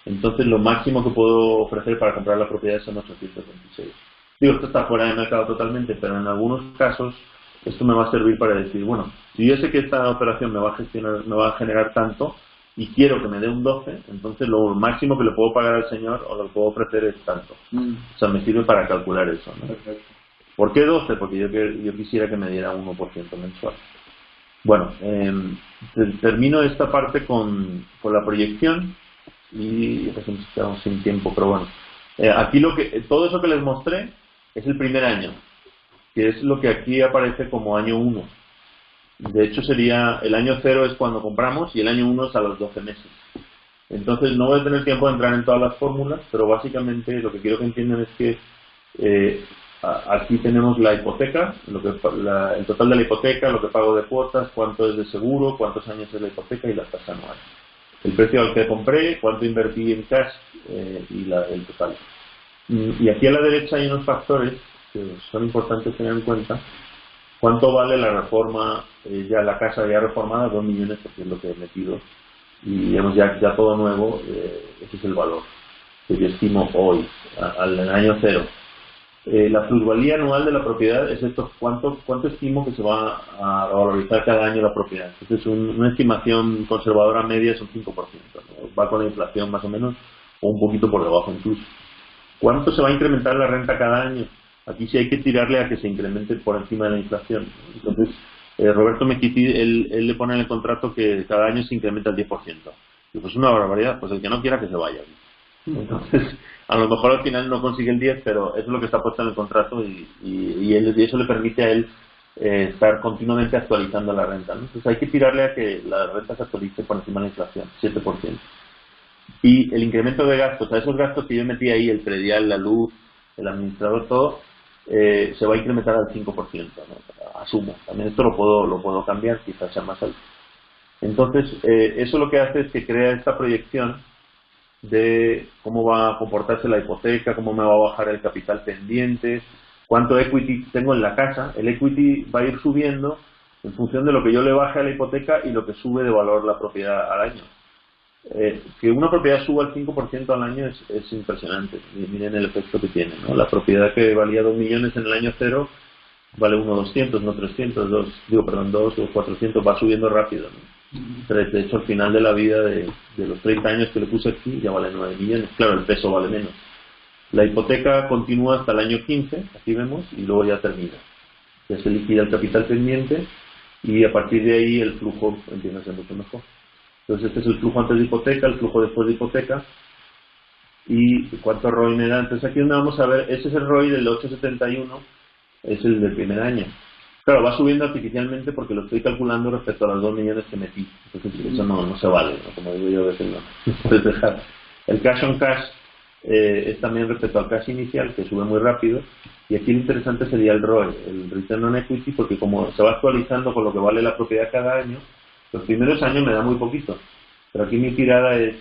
entonces lo máximo que puedo ofrecer para comprar la propiedad son 826. Digo, esto está fuera de mercado totalmente, pero en algunos casos esto me va a servir para decir, bueno, si yo sé que esta operación me va a generar tanto y quiero que me dé un 12, entonces lo máximo que le puedo pagar al señor o lo que puedo ofrecer es tanto. O sea, me sirve para calcular eso, ¿no? Perfecto. ¿Por qué 12? Porque yo quisiera que me diera 1% mensual. Bueno, termino esta parte con la proyección y estamos sin tiempo, pero bueno. Aquí todo eso que les mostré es el primer año, que es lo que aquí aparece como año 1. De hecho sería, el año 0 es cuando compramos y el año 1 es a los 12 meses. Entonces no voy a tener tiempo de entrar en todas las fórmulas, pero básicamente lo que quiero que entiendan es que Aquí tenemos la hipoteca, el total de la hipoteca, lo que pago de cuotas, cuánto es de seguro, cuántos años es la hipoteca y la tasa anual. El precio al que compré, cuánto invertí en cash y el total. Y aquí a la derecha hay unos factores que son importantes tener en cuenta. ¿Cuánto vale la reforma, ya la casa ya reformada? 2 millones, porque es lo que he metido. Y digamos ya todo nuevo, ese es el valor que yo estimo hoy, al año cero. La plusvalía anual de la propiedad es esto, cuánto estimo que se va a valorizar cada año la propiedad. Entonces una estimación conservadora media es un 5%, ¿no? Va con la inflación más o menos, o un poquito por debajo incluso. ¿Cuánto se va a incrementar la renta cada año? Aquí sí hay que tirarle a que se incremente por encima de la inflación. Entonces, Roberto Mequiti, él le pone en el contrato que cada año se incrementa el 10%. Y pues una barbaridad, pues el que no quiera que se vaya. Entonces, a lo mejor al final no consigue el 10, pero eso es lo que está puesto en el contrato y eso le permite a él estar continuamente actualizando la renta, ¿no? Entonces hay que tirarle a que la renta se actualice por encima de la inflación, 7%. Y el incremento de gastos, a esos gastos que yo metí ahí, el predial, la luz, el administrador, todo, se va a incrementar al 5%, ¿no? Asumo. También esto lo puedo cambiar, quizás sea más alto. Entonces, eso lo que hace es que crea esta proyección de cómo va a comportarse la hipoteca, cómo me va a bajar el capital pendiente, cuánto equity tengo en la casa. El equity va a ir subiendo en función de lo que yo le baje a la hipoteca y lo que sube de valor la propiedad al año. Que una propiedad suba al 5% al año es impresionante. Miren el efecto que tiene, ¿no? La propiedad que valía 2 millones en el año cero vale 1.200, no 300, 2 o 400, va subiendo rápido, ¿no? De hecho, al final de la vida de los 30 años que le puse aquí ya vale 9 millones. Claro, el peso vale menos. La hipoteca continúa hasta el año 15, aquí vemos, y luego ya termina. Ya se liquida el capital pendiente y a partir de ahí el flujo empieza a ser mucho mejor. Entonces este es el flujo antes de hipoteca, el flujo después de hipoteca y cuánto ROI me da. Entonces aquí donde vamos a ver, ese es el ROI del 8,71, es el del primer año. Claro, va subiendo artificialmente porque lo estoy calculando respecto a los 2 millones que metí. Entonces eso no se vale, ¿no? Como digo yo, a veces no puedes dejar. El cash on cash es también respecto al cash inicial, que sube muy rápido. Y aquí lo interesante sería el ROI, el Return on Equity, porque como se va actualizando con lo que vale la propiedad cada año, los primeros años me da muy poquito, pero aquí mi tirada es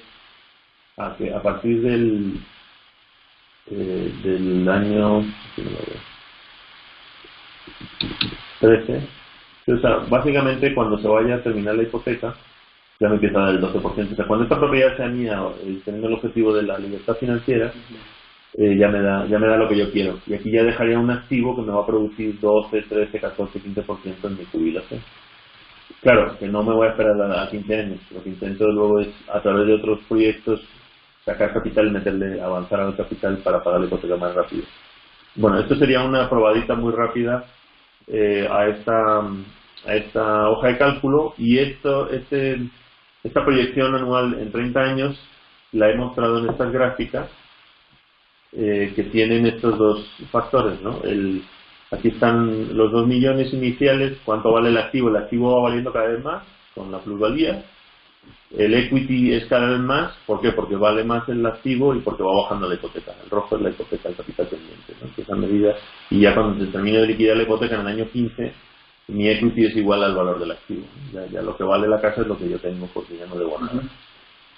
a que a partir del año 13, o sea, básicamente cuando se vaya a terminar la hipoteca, ya me empieza a dar el 12%. O sea, cuando esta propiedad sea mía, teniendo el objetivo de la libertad financiera, ya me da lo que yo quiero. Y aquí ya dejaría un activo que me va a producir 12, 13, 14, 15% en mi jubilación. Claro, que no me voy a esperar a 15 años. Lo que intento luego es, a través de otros proyectos, sacar capital, avanzar al capital para pagar la hipoteca más rápido. Bueno, esto sería una probadita muy rápida a esta hoja de cálculo, y esta proyección anual en 30 años la he mostrado en estas gráficas que tienen estos dos factores, ¿no? Aquí están los 2 millones iniciales, cuánto vale el activo va valiendo cada vez más con la plusvalía. El equity es cada vez más, ¿por qué? Porque vale más el activo y porque va bajando la hipoteca. El rojo es la hipoteca, el capital pendiente, ¿no? Que esa medida, y ya cuando se termine de liquidar la hipoteca en el año 15, mi equity es igual al valor del activo. Ya lo que vale la casa es lo que yo tengo, porque ya no debo nada.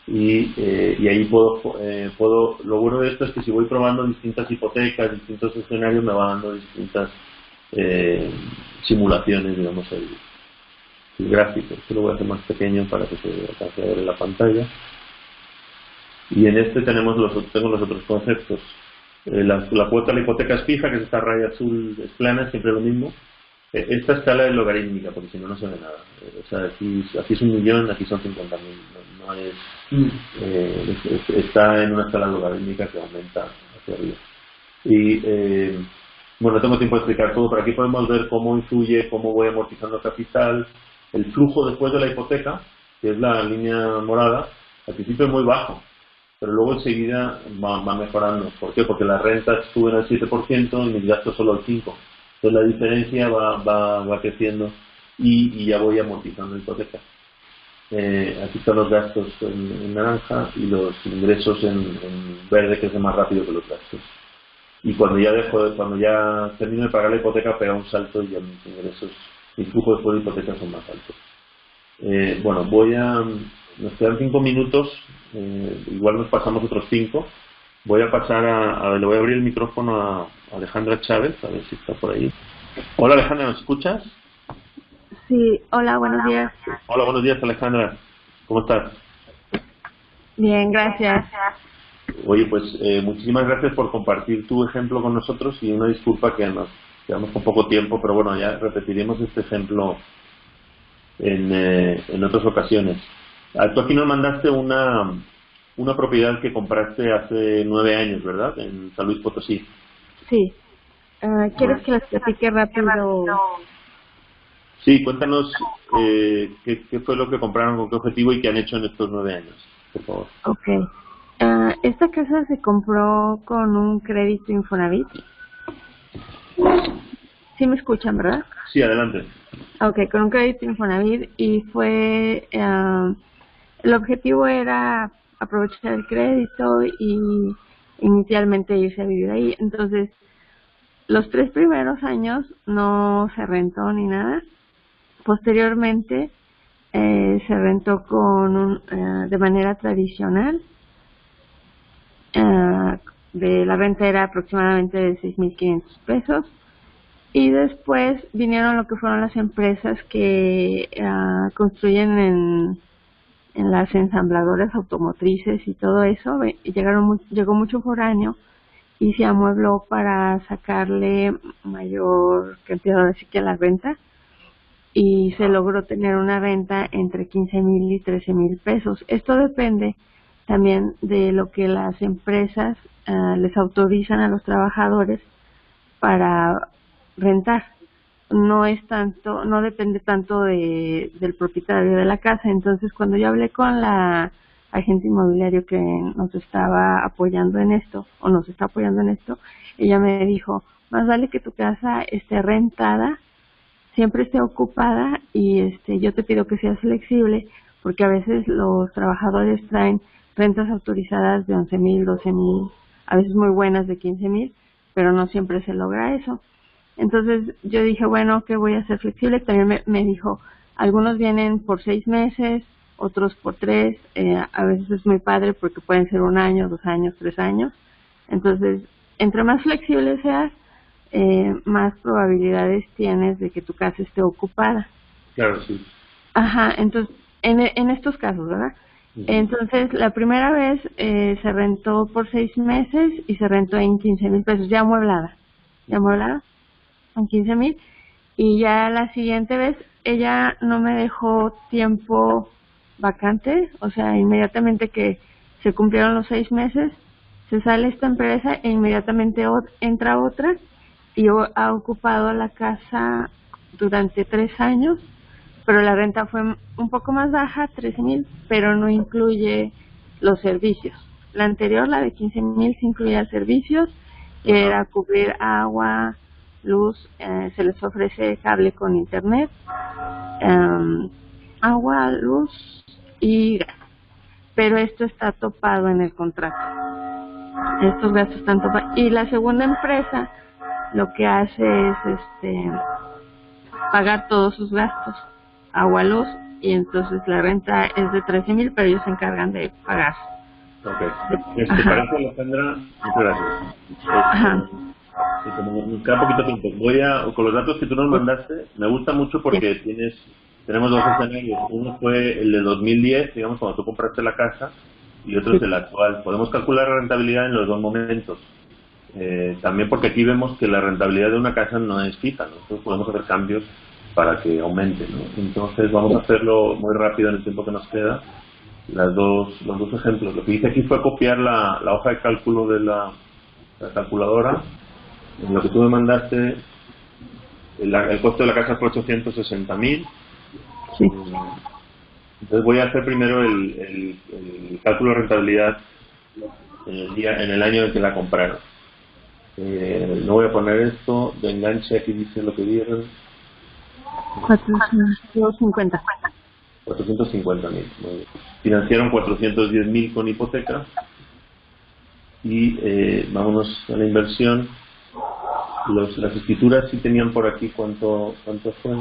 Y ahí puedo, lo bueno de esto es que si voy probando distintas hipotecas, distintos escenarios, me va dando distintas simulaciones, digamos, el gráfico. Esto lo voy a hacer más pequeño para que se alcance a ver en la pantalla. Y en este tengo los otros conceptos. La cuota de la hipoteca es fija, que es esta raya azul, es plana, siempre lo mismo. Esta escala es logarítmica, porque si no, no se ve nada. O sea, aquí es 1 millón, aquí son 50.000. No es, está en una escala logarítmica que aumenta hacia arriba. Y bueno, no tengo tiempo de explicar todo, pero aquí podemos ver cómo influye, cómo voy amortizando capital, el flujo después de la hipoteca, que es la línea morada. Al principio es muy bajo, pero luego enseguida va mejorando. ¿Por qué? Porque las rentas suben al 7% y mis gastos solo al 5%. Entonces la diferencia va creciendo y ya voy amortizando la hipoteca. Aquí están los gastos en naranja y los ingresos en verde, que es más rápido que los gastos. y cuando ya termino de pagar la hipoteca pega un salto y ya mis ingresos, mis flujos después de hipoteca son más altos. Bueno, nos quedan 5 minutos, igual nos pasamos otros 5. Voy a pasar le voy a abrir el micrófono a Alejandra Chávez, a ver si está por ahí. Hola Alejandra, ¿nos escuchas? Sí, hola, buenos días. Hola, buenos días Alejandra, ¿cómo estás? Bien, gracias. Oye, pues muchísimas gracias por compartir tu ejemplo con nosotros y una disculpa que nos quedamos con poco tiempo, pero bueno, ya repetiremos este ejemplo en otras ocasiones. Tú aquí nos mandaste una propiedad que compraste hace 9 años, ¿verdad? En San Luis Potosí. Sí. ¿Quieres que les platique rápido? Sí, cuéntanos qué fue lo que compraron, con qué objetivo y qué han hecho en estos 9 años, por favor. Ok. Esta casa se compró con un crédito Infonavit. ¿Sí me escuchan, verdad? Sí, adelante. Ok, con un crédito Infonavit y fue... el objetivo era aprovechar el crédito y inicialmente irse a vivir ahí. Entonces, los 3 primeros años no se rentó ni nada. Posteriormente, se rentó de manera tradicional. De la renta era aproximadamente de 6,500 pesos. Y después vinieron lo que fueron las empresas que construyen en las ensambladoras automotrices y todo eso. Llegó mucho foráneo y se amuebló para sacarle mayor cantidad así que a la renta, y se logró tener una renta entre 15,000 y 13,000 pesos. Esto depende también de lo que las empresas les autorizan a los trabajadores para rentar. No depende tanto del propietario de la casa. Entonces, cuando yo hablé con la agente inmobiliario que nos estaba apoyando en esto, o nos está apoyando en esto, ella me dijo, más vale que tu casa esté rentada, siempre esté ocupada, y yo te pido que seas flexible, porque a veces los trabajadores traen rentas autorizadas de 11,000, 12,000, a veces muy buenas de 15,000, pero no siempre se logra eso. Entonces yo dije, bueno, que voy a ser flexible. También me dijo, algunos vienen por 6 meses, otros por 3, a veces es muy padre porque pueden ser 1 año, 2 años, 3 años. Entonces, entre más flexible seas, más probabilidades tienes de que tu casa esté ocupada. Claro, sí. Ajá, entonces, en estos casos, ¿verdad? Entonces, la primera vez se rentó por 6 meses y se rentó en 15,000 pesos, ya amueblada, en 15,000. Y ya la siguiente vez, ella no me dejó tiempo vacante, o sea, inmediatamente que se cumplieron los 6 meses, se sale esta empresa e inmediatamente entra otra, y ha ocupado la casa durante 3 años, pero la renta fue un poco más baja, 13,000, pero no incluye los servicios. La anterior, la de 15,000, sí incluía servicios, que era cubrir agua, luz, se les ofrece cable con internet, agua, luz y gas, pero esto está topado en el contrato. Estos gastos están topados. Y la segunda empresa lo que hace es pagar todos sus gastos, agua, luz, y entonces la renta es de 13,000, pero ellos se encargan de pagar. Ok. ¿Te parece, Alejandra? Muchas gracias. Como nos queda poquito tiempo, con los datos que tú nos mandaste, me gusta mucho porque tenemos 2 escenarios. Uno fue el de 2010, digamos, cuando tú compraste la casa, y otro es el actual. Podemos calcular la rentabilidad en los 2 momentos. También porque aquí vemos que la rentabilidad de una casa no es fija, ¿no? Entonces podemos hacer cambios para que aumente, ¿no? Entonces vamos a hacerlo muy rápido en el tiempo que nos queda. Los dos ejemplos. Lo que hice aquí fue copiar la hoja de cálculo de la calculadora. En lo que tú me mandaste, el costo de la casa fue 860,000. Sí. Entonces voy a hacer primero el cálculo de rentabilidad en el año en que la compraron. No voy a poner esto de enganche, aquí dice lo que dieron. 450. 450,000. Financiaron 410,000 con hipoteca. Y vámonos a la inversión. Las escrituras sí tenían por aquí cuánto fue.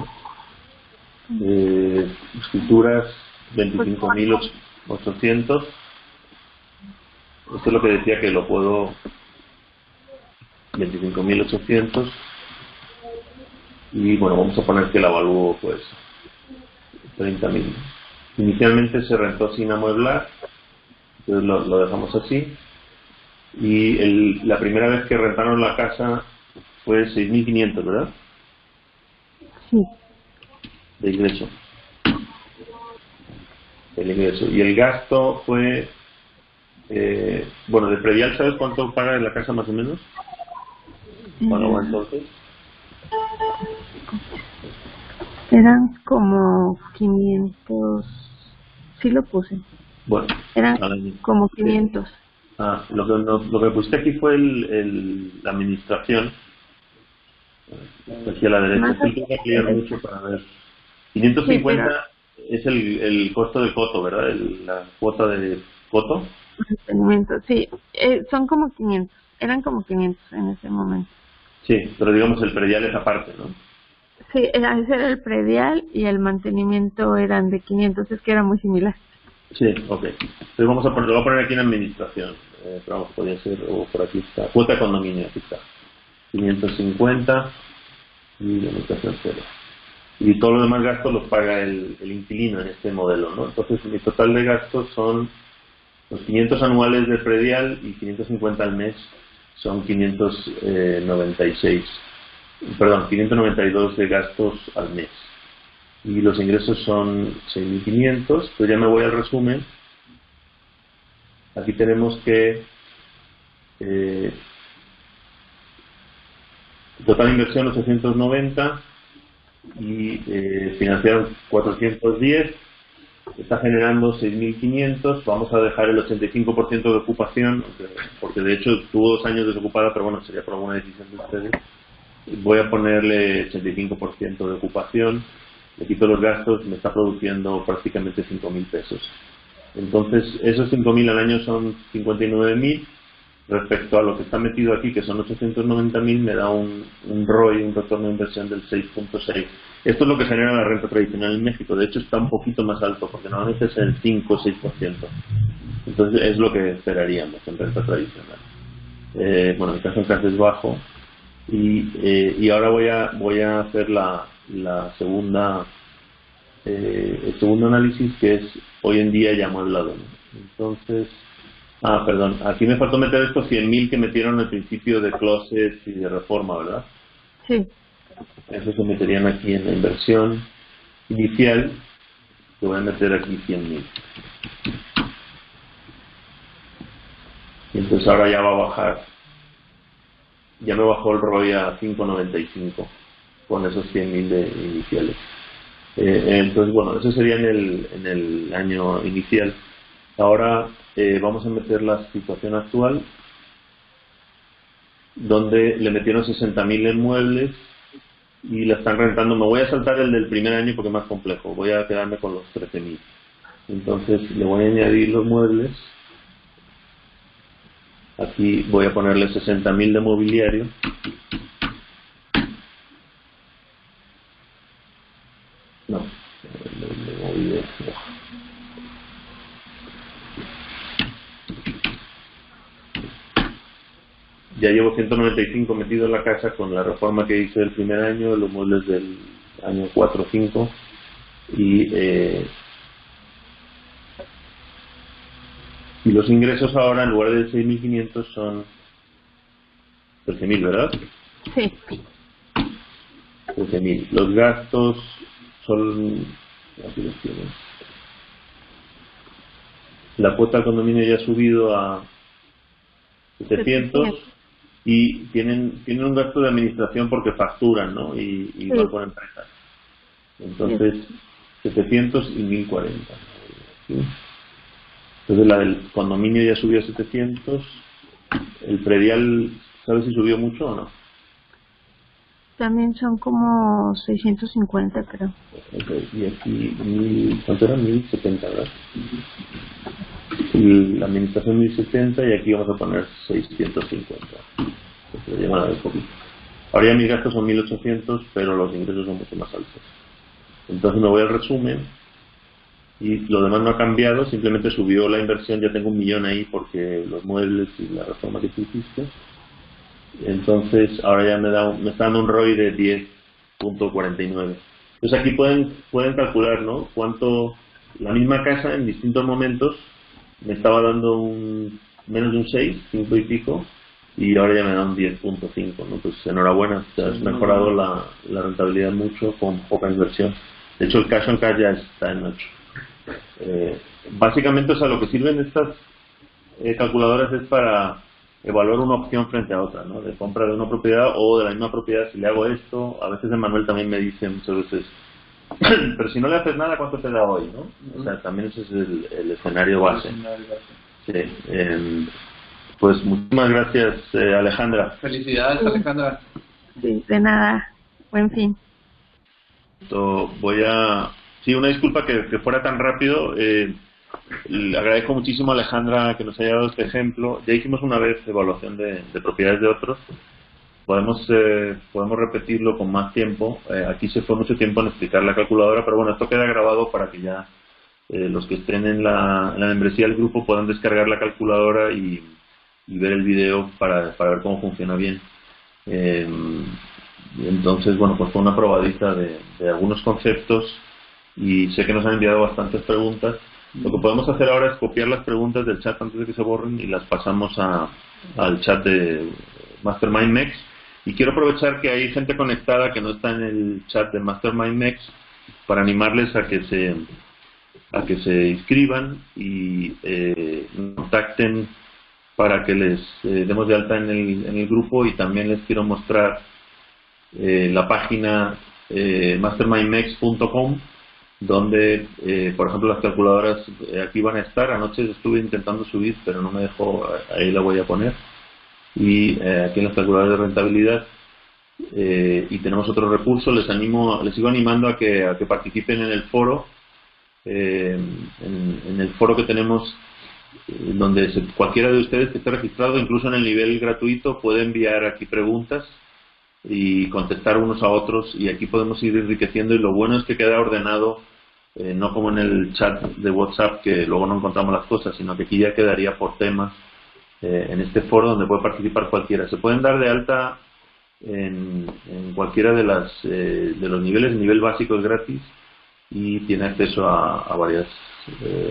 Escrituras 25.800. Esto es lo que decía que lo puedo. 25.800. Y bueno, vamos a poner que la avalúo pues 30.000. Inicialmente se rentó sin amueblar, entonces lo dejamos así. Y la primera vez que rentaron la casa fue 6.500, ¿verdad? Sí. De ingreso. El ingreso. Y el gasto fue, bueno, de predial, ¿sabes cuánto paga en la casa más o menos? ¿Cuándo va entonces? Eran como 500, sí lo puse. Bueno, eran como 500. Lo que pusiste aquí fue la administración. Aquí a la derecha. Sí, tengo que ampliar mucho para ver. 550 sí, es el costo de coto, ¿verdad? La cuota de coto. Sí, son como 500. Eran como 500 en ese momento. Sí, pero digamos el predial es aparte, ¿no? Sí, ese era el predial y el mantenimiento eran de 500, es que era muy similar. Sí, ok. Entonces lo voy a poner aquí en administración. Pero vamos, podría ser, o por aquí está. Cuota de condominio, aquí está. 550 y la administración 0. Y todos los demás gastos los paga el inquilino en este modelo, ¿no? Entonces mi total de gastos son los 500 anuales de predial y 550 al mes son 592 de gastos al mes. Y los ingresos son 6.500, pues ya me voy al resumen. Aquí tenemos que total inversión 890 y financiaron 410, está generando 6.500. Vamos a dejar el 85% de ocupación, porque de hecho tuvo 2 años desocupada, pero bueno, sería por alguna decisión de ustedes. Voy a ponerle 85% de ocupación, le quito los gastos, me está produciendo prácticamente 5.000 pesos. Entonces, esos 5.000 al año son 59.000. Respecto a lo que está metido aquí, que son 890.000, me da un ROI, un retorno de inversión del 6.6. Esto es lo que genera la renta tradicional en México. De hecho, está un poquito más alto, porque normalmente es el 5 o 6%. Entonces, es lo que esperaríamos en renta tradicional. Bueno, el caso en casa es bajo. Y ahora voy a hacer la segunda, el segundo análisis, que es hoy en día ya amueblado, ¿no? Entonces, perdón, aquí me faltó meter estos 100.000 que metieron al principio de closets y de reforma, ¿verdad? Sí. Eso se meterían aquí en la inversión inicial, que voy a meter aquí 100.000. Y entonces ahora ya va a bajar. Ya me bajó el ROI a 5.95 con esos 100.000 de iniciales. Entonces, bueno, eso sería en el año inicial. Ahora vamos a meter la situación actual, donde le metieron 60.000 en muebles y la están rentando. Me voy a saltar el del primer año porque es más complejo. Voy a quedarme con los 13.000. Entonces le voy a añadir los muebles. Aquí voy a ponerle 60.000 de mobiliario. No, de mobiliario. Ya llevo 195 metido en la casa con la reforma que hice el primer año, los muebles del año 4 o 5 y los ingresos ahora en lugar de 6.500 son 13.000, ¿verdad? Sí. 13.000. Los gastos son, aquí los tienes. La cuota del condominio ya ha subido a 700 y tienen un gasto de administración porque facturan, ¿no? Y sí, van por empresas. Entonces, 700 y 1.040. ¿Sí? Entonces la del condominio ya subió a 700. El predial, ¿sabes si subió mucho o no? También son como 650, creo. Okay. Y aquí, ¿cuánto era? 1.070, ¿verdad? y la administración 1070 y aquí vamos a poner 650. Se llama un poquito. Ahora ya mis gastos son 1800, pero los ingresos son mucho más altos. Entonces me voy al resumen y lo demás no ha cambiado, simplemente subió la inversión, ya tengo 1 millón ahí porque los muebles y la reforma que tú hiciste. Entonces ahora ya me está dando un ROI de 10.49. Entonces aquí pueden calcular, ¿no? Cuánto la misma casa en distintos momentos me estaba dando menos de un 6, 5 y pico, y ahora ya me da un 10.5, ¿no? Pues enhorabuena, te has mejorado la rentabilidad mucho con poca inversión. De hecho el cash on cash ya está en 8. Básicamente, o sea, lo que sirven estas calculadoras es para evaluar una opción frente a otra, ¿no? De compra de una propiedad o de la misma propiedad. Si le hago esto, a veces Manuel también me dice muchas veces, pero si no le haces nada, ¿cuánto te da hoy, no? O sea, también ese es el escenario base. Sí, pues muchísimas gracias, Alejandra. Felicidades, Alejandra. Sí, de nada. Buen fin. Sí, una disculpa que fuera tan rápido. Le agradezco muchísimo a Alejandra que nos haya dado este ejemplo. Ya hicimos una vez evaluación de propiedades de otros. Podemos repetirlo con más tiempo. Aquí se fue mucho tiempo en explicar la calculadora, pero bueno, esto queda grabado para que ya los que estén en la membresía del grupo puedan descargar la calculadora y ver el video para ver cómo funciona bien. Entonces, bueno, pues fue una probadita de algunos conceptos y sé que nos han enviado bastantes preguntas. Lo que podemos hacer ahora es copiar las preguntas del chat antes de que se borren y las pasamos al chat de Mastermind MEX. Y quiero aprovechar que hay gente conectada que no está en el chat de Mastermind MEX para animarles a que se inscriban y contacten para que les demos de alta en el grupo. Y también les quiero mostrar la página mastermindmex.com, donde por ejemplo las calculadoras aquí van a estar. Anoche estuve intentando subir pero no me dejó, ahí la voy a poner, y aquí en las calculadoras de rentabilidad, y tenemos otros recursos. Les sigo animando a que participen en el foro, en el foro que tenemos, donde cualquiera de ustedes que esté registrado, incluso en el nivel gratuito, puede enviar aquí preguntas y contestar unos a otros, y aquí podemos ir enriqueciendo. Y lo bueno es que queda ordenado, no como en el chat de WhatsApp que luego no encontramos las cosas, sino que aquí ya quedaría por temas en este foro donde puede participar cualquiera. Se pueden dar de alta en cualquiera de los niveles. El nivel básico es gratis y tiene acceso a varias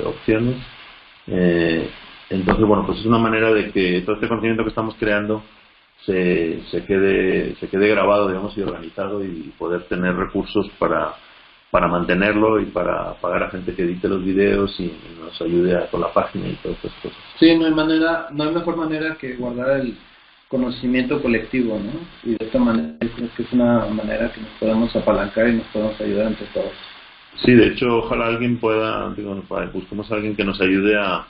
opciones. Entonces, bueno, pues es una manera de que todo este conocimiento que estamos creando se quede grabado, digamos, y organizado, y poder tener recursos para mantenerlo y para pagar a gente que edite los videos y nos ayude con la página y todas estas cosas. Sí, no hay mejor manera que guardar el conocimiento colectivo, ¿no? Y de esta manera creo que es una manera que nos podemos apalancar y nos podemos ayudar entre todos. Sí, de hecho, ojalá alguien busquemos a alguien que nos ayude a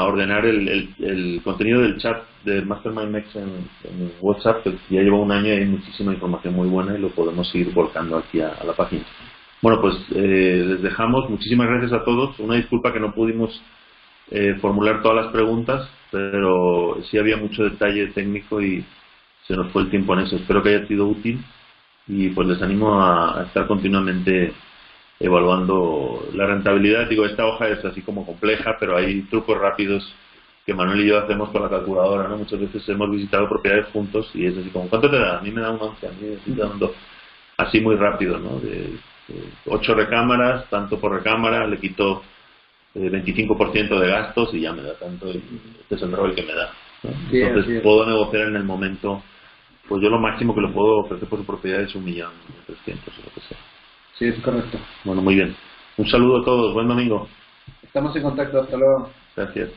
ordenar el contenido del chat de Mastermind MEX en WhatsApp, que ya lleva 1 año y hay muchísima información muy buena y lo podemos ir volcando aquí a la página. Bueno, pues les dejamos. Muchísimas gracias a todos. Una disculpa que no pudimos formular todas las preguntas, pero sí había mucho detalle técnico y se nos fue el tiempo en eso. Espero que haya sido útil y pues les animo a estar continuamente evaluando la rentabilidad. Digo, esta hoja es así como compleja, pero hay trucos rápidos que Manuel y yo hacemos con la calculadora, ¿no? Muchas veces hemos visitado propiedades juntos y es así como, ¿cuánto te da? A mí me da un 11, a mí me da un 2. Así muy rápido, ¿no? De 8 recámaras, tanto por recámara, le quito 25% de gastos y ya me da tanto, y este es el ROI que me da, ¿no? Sí, entonces puedo negociar en el momento. Pues yo lo máximo que lo puedo ofrecer por su propiedad es 1.300.000 o lo que sea. Sí, es correcto. Bueno, muy bien. Un saludo a todos. Buen domingo. Estamos en contacto. Hasta luego. Gracias.